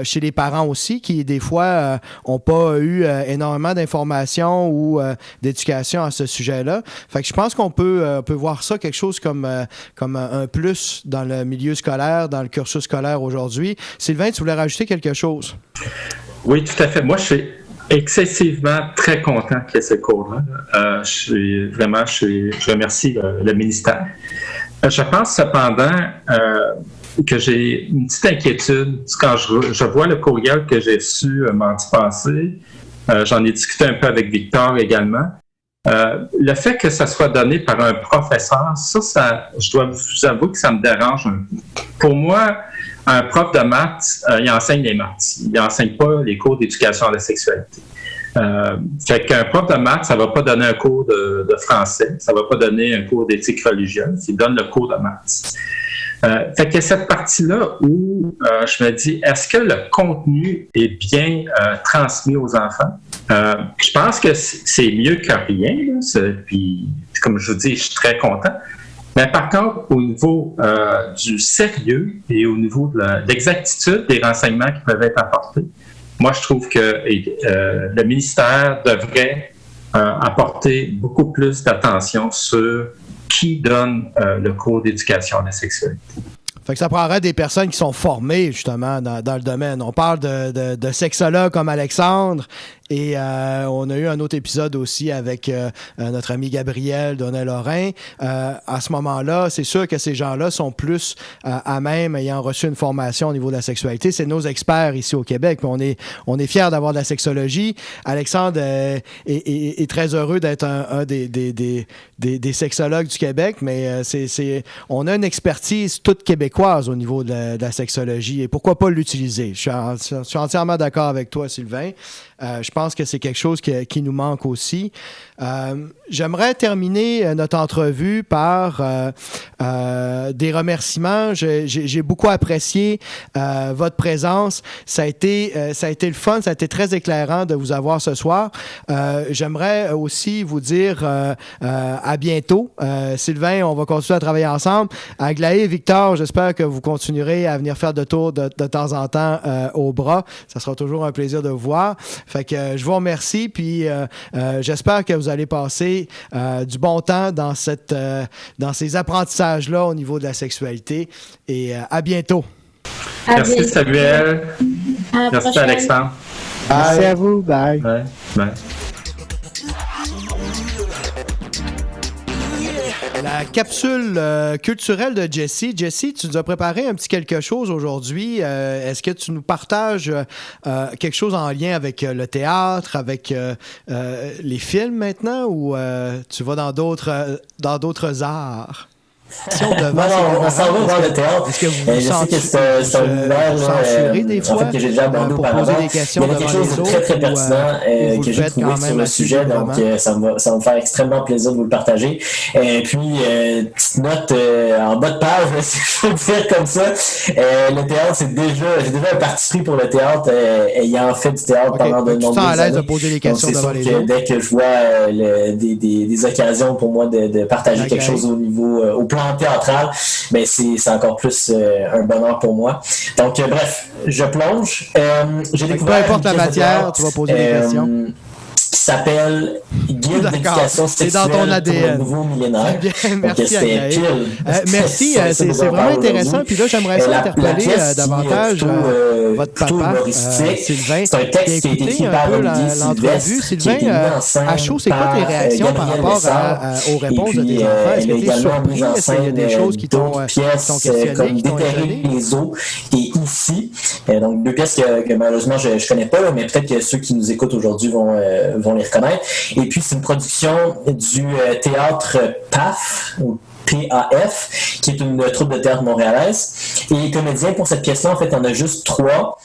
chez les parents aussi, qui des fois n'ont pas eu énormément d'informations ou d'éducation à ce sujet-là. Fait que je pense qu'on peut voir ça quelque chose comme un plus dans le milieu scolaire, dans le cursus scolaire aujourd'hui. Sylvain, tu voulais rajouter quelque chose? Oui, tout à fait. Moi, je suis excessivement très content qu'il y ait ce cours-là. Je remercie le ministère. Je pense cependant que j'ai une petite inquiétude quand je vois le courriel que j'ai reçu mardi passé. J'en ai discuté un peu avec Victor également. Le fait que ça soit donné par un professeur, je dois vous avouer que ça me dérange un peu. Pour moi, un prof de maths, il enseigne les maths. Il n'enseigne pas les cours d'éducation à la sexualité. Fait qu'un prof de maths, ça ne va pas donner un cours de français, ça ne va pas donner un cours d'éthique religieuse, il donne le cours de maths. Fait qu'il y a cette partie-là où je me dis, est-ce que le contenu est bien transmis aux enfants? Je pense que c'est mieux que rien. Puis, comme je vous dis, je suis très content. Mais par contre, au niveau du sérieux et au niveau de l'exactitude des renseignements qui peuvent être apportés, moi, je trouve que le ministère devrait apporter beaucoup plus d'attention sur qui donne le cours d'éducation à la sexualité. Fait que ça prendrait des personnes qui sont formées, justement, dans le domaine. On parle de sexologues comme Alexandre et on a eu un autre épisode aussi avec notre ami Gabriel Donnet-Lorrain. À ce moment-là, c'est sûr que ces gens-là sont plus à même, ayant reçu une formation au niveau de la sexualité. C'est nos experts ici au Québec. Puis on est fiers d'avoir de la sexologie. Alexandre est très heureux d'être un des sexologues du Québec, mais on a une expertise toute québécoise au niveau de la sexologie. Et pourquoi pas l'utiliser? Je suis entièrement d'accord avec toi, Sylvain. Je pense que c'est quelque chose qui nous manque aussi. J'aimerais terminer notre entrevue par des remerciements. J'ai beaucoup apprécié votre présence. Ça a été le fun, ça a été très éclairant de vous avoir ce soir. J'aimerais aussi vous dire à bientôt. Sylvain, on va continuer à travailler ensemble. Aglaé et Victor, j'espère que vous continuerez à venir faire de tours de temps en temps au bras. Ça sera toujours un plaisir de vous voir. Fait que je vous remercie, puis j'espère que vous allez passer du bon temps dans ces apprentissages-là au niveau de la sexualité. Et à bientôt. Merci Samuel. Merci Alexandre. Merci à vous. Bye. Ouais, bye. La capsule culturelle de Jesse. Jesse, tu nous as préparé un petit quelque chose aujourd'hui. Est-ce que tu nous partages quelque chose en lien avec le théâtre, avec les films maintenant, ou tu vas dans d'autres arts? Si on s'en va voir le théâtre. Est-ce que vous je sais que c'est un univers des fois, en fait, que j'ai déjà abordé auparavant. Il y a quelque chose de très pertinent que j'ai trouvé sur le sujet, donc ça va me faire extrêmement plaisir de vous le partager. Et puis, petite note en bas de page, si je peux dire comme ça, le théâtre, j'ai déjà un parti pris pour le théâtre, ayant fait du théâtre pendant de nombreuses années. À l'aise de poser des questions devant les autres. Dès que je vois des occasions pour moi de partager quelque chose au plan théâtral, ben c'est encore plus un bonheur pour moi. Donc, bref, je plonge. J'ai découvert peu importe la matière, tu vas poser des questions. Qui s'appelle Guide d'éducation sexuelle pour le nouveau millénaire. Merci, merci, c'est vraiment intéressant. Puis là, j'aimerais ça interpeller davantage votre papa, Sylvain. C'est un texte qui a été écrit par l'entrevue. Sylvain, à chaud, c'est quoi tes réactions par rapport aux réponses de tes enfants? Est-ce que tu es surpris? Est-ce qu'il y a des choses qui t'ont questionné, qui t'ont étonné? Les eaux et ici. Donc, 2 pièces que malheureusement je ne connais pas, mais peut-être que ceux qui nous écoutent aujourd'hui vont les reconnaître. Et puis, c'est une production du théâtre PAF, ou PAF, qui est une troupe de théâtre montréalaise. Et les comédiens, pour cette pièce-là, en fait, on a juste 3.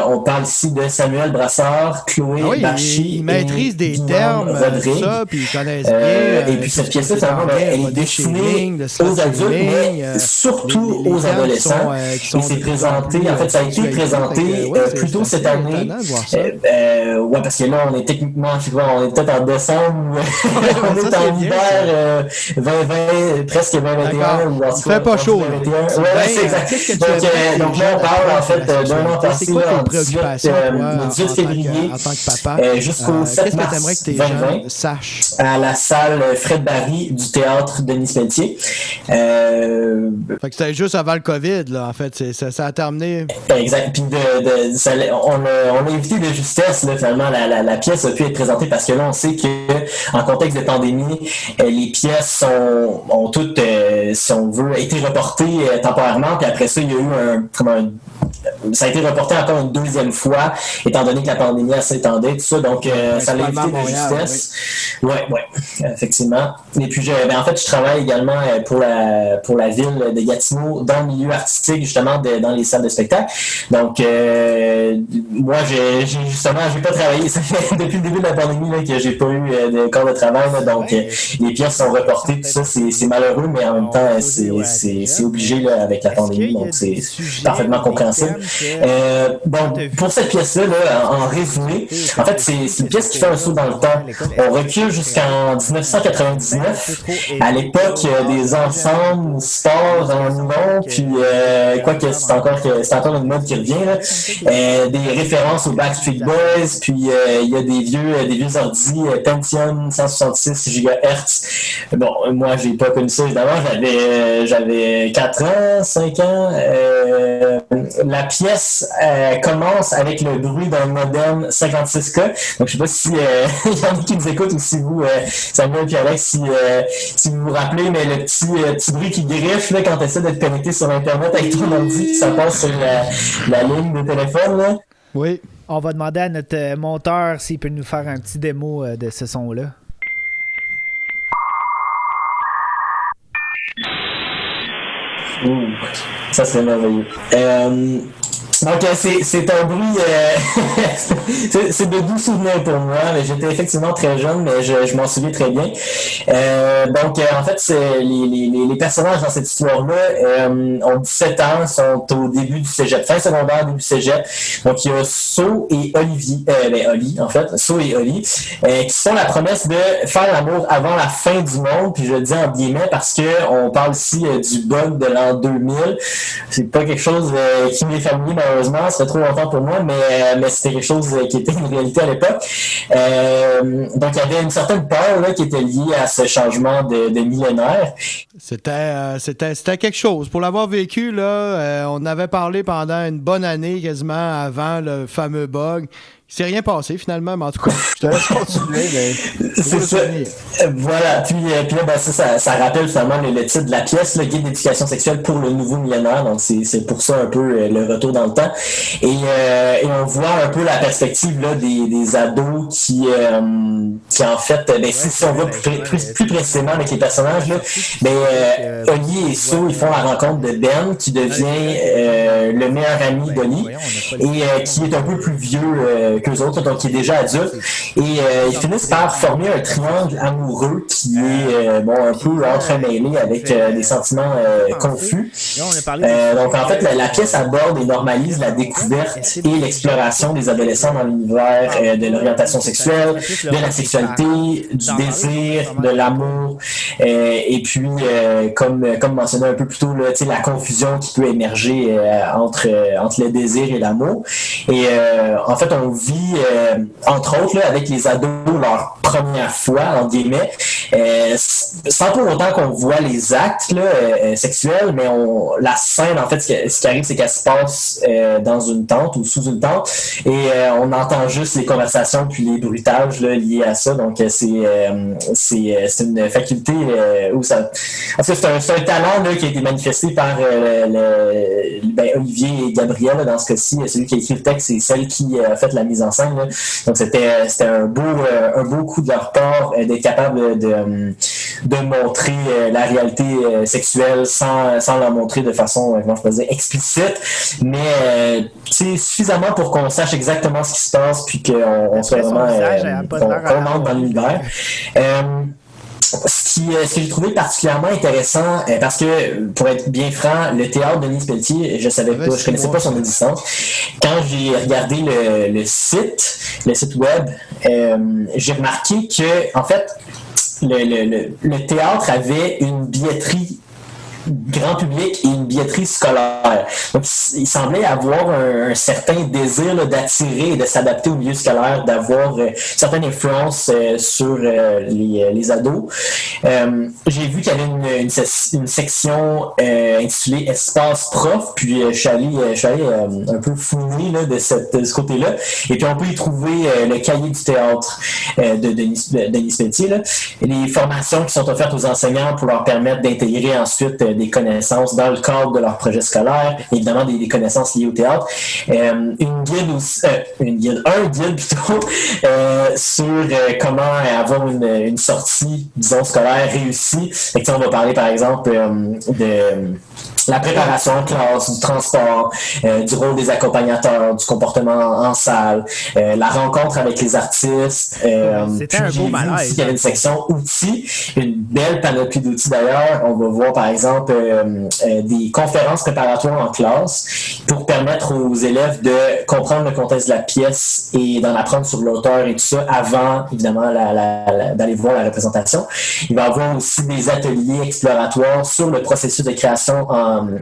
On parle ici de Samuel Brassard, Chloé Bachy. Ils maîtrisent des termes, ça, puis ils connaissent bien. Et puis cette pièce-là, elle est destinée aux adultes, mais surtout aux adolescents. Et c'est présenté, en fait, ça a été présenté plus tôt cette année. Ouais, parce que là, on est techniquement, je sais pas, on est peut-être en décembre, on est en hiver 2020, presque 2021. Il fait pas chaud. Ouais, c'est exact. Donc là, on parle en fait d'un an passé. C'est quoi tes préoccupations le 18 février en tant que papa? Jusqu'au 7 mars t'aimerais que tes jeunes sachent? À la salle Fred Barry du théâtre Denis Pelletier. Fait que c'était juste avant le COVID, là, en fait. Ça a terminé. Exact. Puis on l'a évité de justesse, là, finalement. La pièce a pu être présentée parce que là, on sait qu'en contexte de pandémie, les pièces ont toutes, si on veut, été reportées temporairement. Puis après ça, il y a eu ça a été reporté encore une 2e fois, étant donné que la pandémie s'étendait, tout ça. Donc, ça l'a évité de justesse. Oui, effectivement. Et puis, en fait, je travaille également pour la ville de Gatineau, dans le milieu artistique, justement, dans les salles de spectacle. Donc, moi, j'ai pas travaillé. Ça fait depuis le début de la pandémie là, que j'ai pas eu de corps de travail. Là, donc, les pièces sont reportées, tout ça, c'est malheureux, mais en même temps, c'est obligé là, avec la pandémie. Donc, c'est parfaitement compréhensible. Donc, pour cette pièce-là, en résumé, en fait, c'est une pièce qui fait un saut dans le temps. On recule jusqu'en 1999, à l'époque des ensembles sports en non, puis quoique c'est encore une mode qui revient, là. Des références aux Backstreet Boys, puis il y a des vieux ordi Pentium 166 GHz. Bon, moi, j'ai pas connu ça, évidemment. J'avais 4 ans, 5 ans. La pièce commence avec le bruit d'un modem 56K. Donc, je sais pas si il y en a qui nous écoutent ou si vous, Samuel et Alex, si vous vous rappelez, mais le petit bruit qui griffe là, quand tu essaies de te connecter sur Internet avec ton ordi, ça passe sur la ligne de téléphone. Là. Oui. On va demander à notre monteur s'il peut nous faire un petit démo de ce son-là. Ouh, ça serait merveilleux. Donc, c'est un bruit... c'est de doux souvenirs pour moi. J'étais effectivement très jeune, mais je m'en souviens très bien. Donc, en fait, les personnages dans cette histoire-là ont 17 ans, sont au début du cégep, fin secondaire, début du cégep. Donc, il y a So et Olivier, Oli, en fait, So et Oli, qui sont la promesse de faire l'amour avant la fin du monde. Puis, je le dis en guillemets parce qu'on parle ici du bug de l'an 2000. C'est pas quelque chose qui m'est familier terminé malheureusement, ça fait trop longtemps pour moi, mais c'était quelque chose qui était une réalité à l'époque. Donc il y avait une certaine peur là, qui était liée à ce changement de millénaire. C'était quelque chose. Pour l'avoir vécu, là, on avait parlé pendant une bonne année quasiment avant le fameux bug. Il s'est rien passé finalement, mais en tout cas, je te laisse continuer. C'est ça. Voilà. Puis là, ben, ça rappelle finalement le titre de la pièce, le guide d'éducation sexuelle pour le nouveau millénaire. Donc c'est pour ça un peu le retour dans le temps. Et on voit un peu la perspective là des ados qui en fait, ben si on va plus précisément avec les personnages là, ben Oli et So, ils font la rencontre de Ben qui devient le meilleur ami d'Oli et qui est un peu plus vieux qu'eux autres, donc qui est déjà adulte. Et ils finissent par former un triangle amoureux qui est un peu entremêlé avec des sentiments confus. Donc en fait, la pièce aborde et normalise la découverte et l'exploration des adolescents dans l'univers de l'orientation sexuelle, de la sexualité, du désir, de l'amour, et puis comme mentionné un peu plus tôt, là, la confusion qui peut émerger entre le désir et l'amour. Et en fait, on vit entre autres là, avec les ados leur première fois en guillemets, sans pour autant qu'on voit les actes là, sexuels, mais la scène en fait ce qui arrive c'est qu'elle se passe dans une tente ou sous une tente et on entend juste les conversations puis les bruitages là, liés à ça. Donc c'est une faculté où ça en fait c'est un talent là, qui a été manifesté par Olivier et Gabriel là, dans ce cas-ci. Celui qui a écrit le texte c'est celle qui a fait la mise en scène là. Donc c'était un beau coup de leur part d'être capable de montrer la réalité sexuelle sans la montrer de façon comment je peux dire explicite, mais suffisamament pour qu'on sache exactement ce qui se passe puis qu'on soit vraiment qu'on entre dans l'univers. Ce que j'ai trouvé particulièrement intéressant, parce que, pour être bien franc, le théâtre de Denise Pelletier, je connaissais pas son existence. Quand j'ai regardé le site web, j'ai remarqué que, en fait, le théâtre avait une billetterie grand public et une billetterie scolaire. Donc, il semblait avoir un certain désir là, d'attirer et de s'adapter au milieu scolaire, d'avoir une certaine influence sur les ados. J'ai vu qu'il y avait une section intitulée Espace Prof, puis je suis allé un peu fouiner là, de ce côté-là, et puis on peut y trouver le cahier du théâtre de Denise Pelletier, là, et les formations qui sont offertes aux enseignants pour leur permettre d'intégrer ensuite des connaissances dans le cadre de leur projet scolaire, évidemment des connaissances liées au théâtre. Un guide plutôt sur comment avoir une sortie, disons, scolaire réussie. Et on va parler par exemple de la préparation en classe, du transport, du rôle des accompagnateurs, du comportement en salle, la rencontre avec les artistes. C'était un beau malaise. Il y avait une section outils, une belle panoplie d'outils d'ailleurs. On va voir par exemple des conférences préparatoires en classe pour permettre aux élèves de comprendre le contexte de la pièce et d'en apprendre sur l'auteur et tout ça avant, évidemment, d'aller voir la représentation. Il va y avoir aussi des ateliers exploratoires sur le processus de création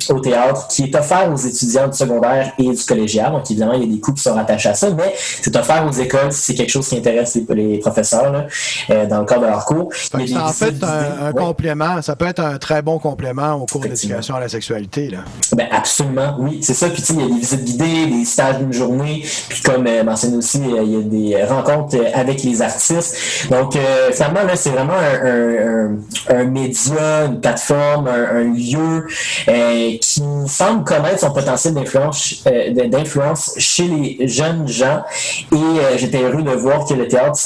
au théâtre qui est offert aux étudiants du secondaire et du collégial. Donc, évidemment, il y a des coûts qui sont rattachés à ça, mais c'est offert aux écoles si c'est quelque chose qui intéresse les professeurs là, dans le cadre de leur cours. C'est en fait un complément. Ça peut être un très bon complément au cours d'éducation à la sexualité. Là. Ben, absolument, oui. C'est ça. Puis, il y a des visites guidées, des stages d'une journée. Puis, comme mentionné aussi, il y a des rencontres avec les artistes. Donc, finalement, là, c'est vraiment un média, une plateforme, un lieu qui semble connaître son potentiel d'influence chez les jeunes gens. Et j'étais heureux de voir que le théâtre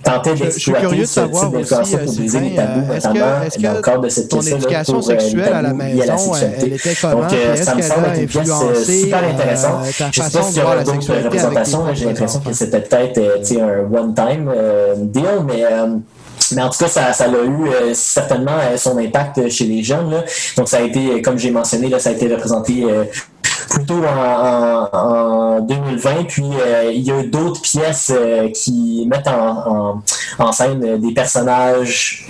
tentait d'exploiter ce type d'influence pour briser les tabous, notamment dans le cadre de cette ton éducation sexuelle à la maison, elle était comment? Donc, ça me semble être une pièce super intéressante. Je ne sais pas s'il y aura d'autres représentations. J'ai l'impression que c'était peut-être un one-time deal, mais en tout cas, ça a eu certainement son impact chez les jeunes. Là. Donc, ça a été, comme j'ai mentionné, là, ça a été représenté plus tôt en 2020. Puis il y a d'autres pièces qui mettent en scène des personnages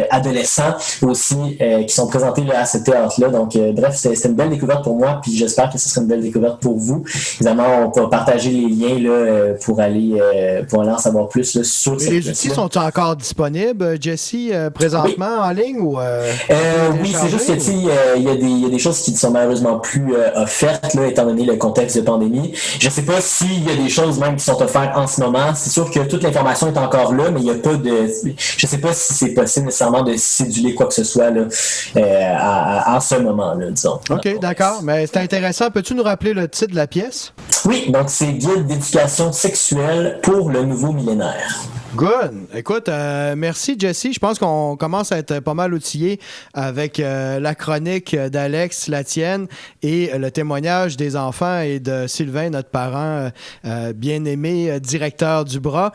adolescents aussi qui sont présentés là, à ce théâtre-là. Donc, bref, c'était une belle découverte pour moi, puis j'espère que ce sera une belle découverte pour vous. Évidemment, on peut partager les liens là, pour aller en savoir plus là, sur cette les pièce-là. outils sont encore disponibles, Jesse, présentement en ligne? Ou, oui, c'est juste que il y a des choses qui ne sont malheureusement plus offertes là, étant donné le contexte de pandémie. Je ne sais pas s'il y a des choses même qui sont offertes en ce moment. C'est sûr que toute l'information est encore là, mais il n'y a pas de... Je ne sais pas si c'est possible nécessairement de céduler quoi que ce soit là, en ce moment-là, disons. OK, d'accord. Mais c'est intéressant. Peux-tu nous rappeler le titre de la pièce? Oui, donc c'est Guide d'éducation sexuelle pour le nouveau millénaire. Good. Écoute, merci Jesse. Je pense qu'on commence à être pas mal outillé avec la chronique d'Alex, la tienne, et le témoignage des enfants et de Sylvain, notre parent bien-aimé, directeur du Bras.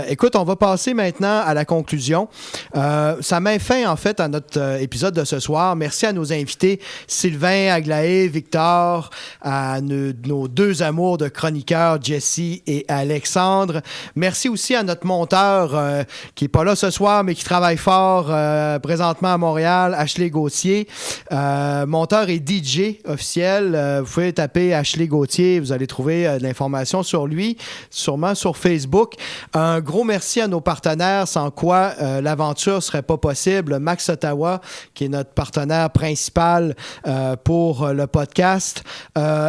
Écoute, on va passer maintenant à la conclusion. Ça met fin, en fait, à notre épisode de ce soir. Merci à nos invités, Sylvain, Aglaé, Victor, à nos deux amours de chroniqueurs, Jesse et Alexandre. Merci aussi à notre monteur qui n'est pas là ce soir, mais qui travaille fort présentement à Montréal, Ashley Gauthier. Monteur et DJ officiel. Vous pouvez taper Ashley Gauthier, vous allez trouver de l'information sur lui, sûrement sur Facebook. Un gros merci à nos partenaires, sans quoi l'aventure ne serait pas possible. Max Ottawa, qui est notre partenaire principal pour le podcast,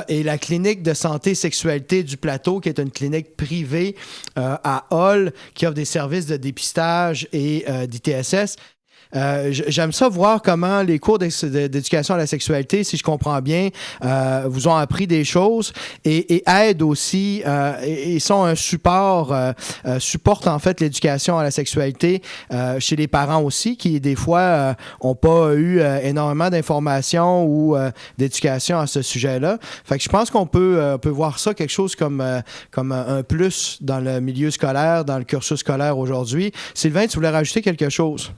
et la clinique de santé sexualité du Plateau, qui est une clinique privée à Hall, qui offre des services de dépistage et d'ITSS. J'aime ça voir comment les cours d'éducation à la sexualité, si je comprends bien, vous ont appris des choses et aident aussi et sont un support, supportent en fait l'éducation à la sexualité chez les parents aussi, qui des fois n'ont pas eu énormément d'informations ou d'éducation à ce sujet-là. Fait que je pense qu'on peut voir ça quelque chose comme un plus dans le milieu scolaire, dans le cursus scolaire aujourd'hui. Sylvain, tu voulais rajouter quelque chose?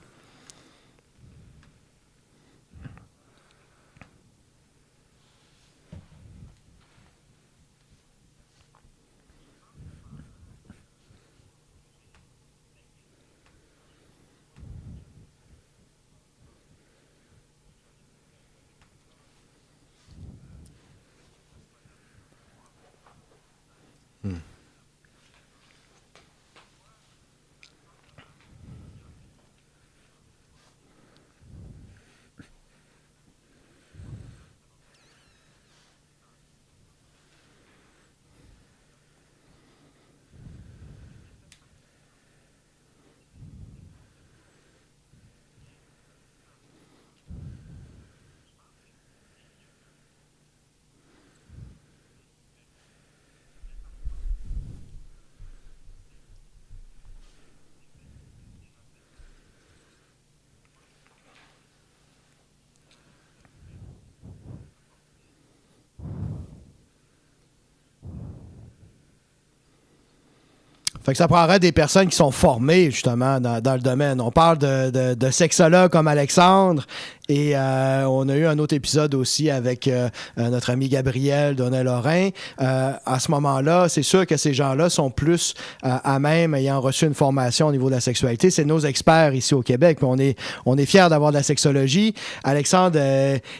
Fait que ça prendrait des personnes qui sont formées, justement, dans le domaine. On parle de sexologues comme Alexandre et on a eu un autre épisode aussi avec notre ami Gabriel Donnet-Lorrain. À ce moment-là, c'est sûr que ces gens-là sont plus à même, ayant reçu une formation au niveau de la sexualité. C'est nos experts ici au Québec. Puis on est fiers d'avoir de la sexologie. Alexandre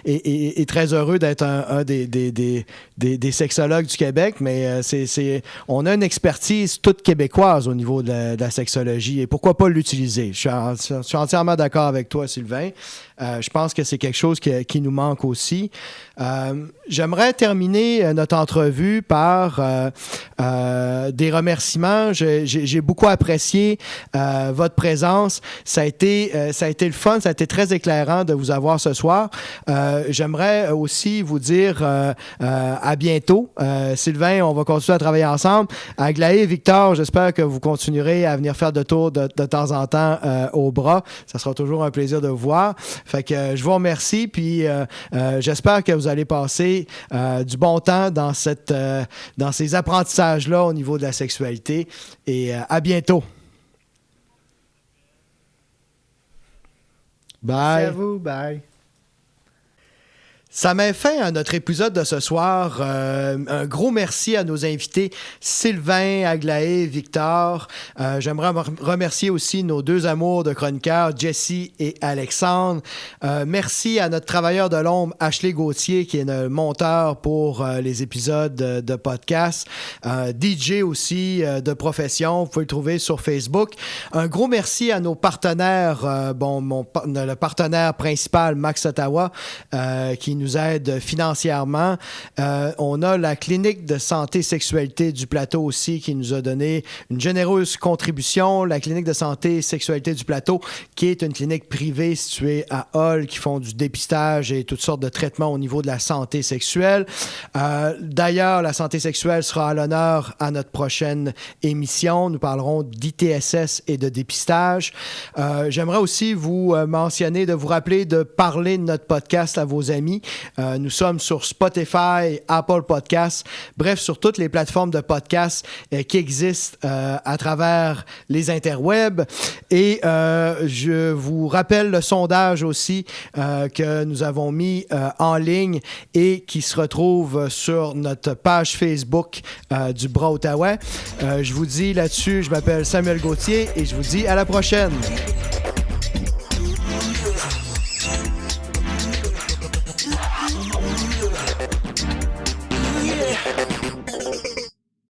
est très heureux d'être un des sexologues du Québec, mais on a une expertise toute québécoise au niveau de la sexologie et pourquoi pas l'utiliser. Je suis entièrement d'accord avec toi, Sylvain. Je pense que c'est quelque chose qui nous manque aussi. J'aimerais terminer notre entrevue par des remerciements. J'ai beaucoup apprécié votre présence. Ça a été le fun, ça a été très éclairant de vous avoir ce soir. J'aimerais aussi vous dire à bientôt. Sylvain, on va continuer à travailler ensemble. Aglaé et Victor, j'espère que vous continuerez à venir faire de tours de temps en temps au Bras. Ça sera toujours un plaisir de vous voir. Fait que je vous remercie, puis j'espère que vous allez passer du bon temps dans ces apprentissages-là au niveau de la sexualité. Et à bientôt. Bye. Merci à vous. Bye. Ça met fin à notre épisode de ce soir. Un gros merci à nos invités Sylvain, Aglaé, Victor. J'aimerais remercier aussi nos deux amours de chroniqueurs, Jessie et Alexandre. Merci à notre travailleur de l'ombre, Ashley Gauthier, qui est le monteur pour les épisodes de podcast. DJ aussi de profession, vous pouvez le trouver sur Facebook. Un gros merci à nos partenaires. Le partenaire principal, Max Ottawa, qui nous aide financièrement. On a la clinique de santé sexualité du plateau aussi qui nous a donné une généreuse contribution. La clinique de santé sexualité du plateau qui est une clinique privée située à Hull qui font du dépistage et toutes sortes de traitements au niveau de la santé sexuelle. D'ailleurs, la santé sexuelle sera à l'honneur à notre prochaine émission. Nous parlerons d'ITSS et de dépistage. J'aimerais aussi vous mentionner, de vous rappeler de parler de notre podcast à vos amis. Nous sommes sur Spotify, Apple Podcasts, bref, sur toutes les plateformes de podcasts qui existent à travers les interwebs. Et je vous rappelle le sondage aussi que nous avons mis en ligne et qui se retrouve sur notre page Facebook du Bras Outaouais. Je vous dis là-dessus, je m'appelle Samuel Gauthier et je vous dis à la prochaine.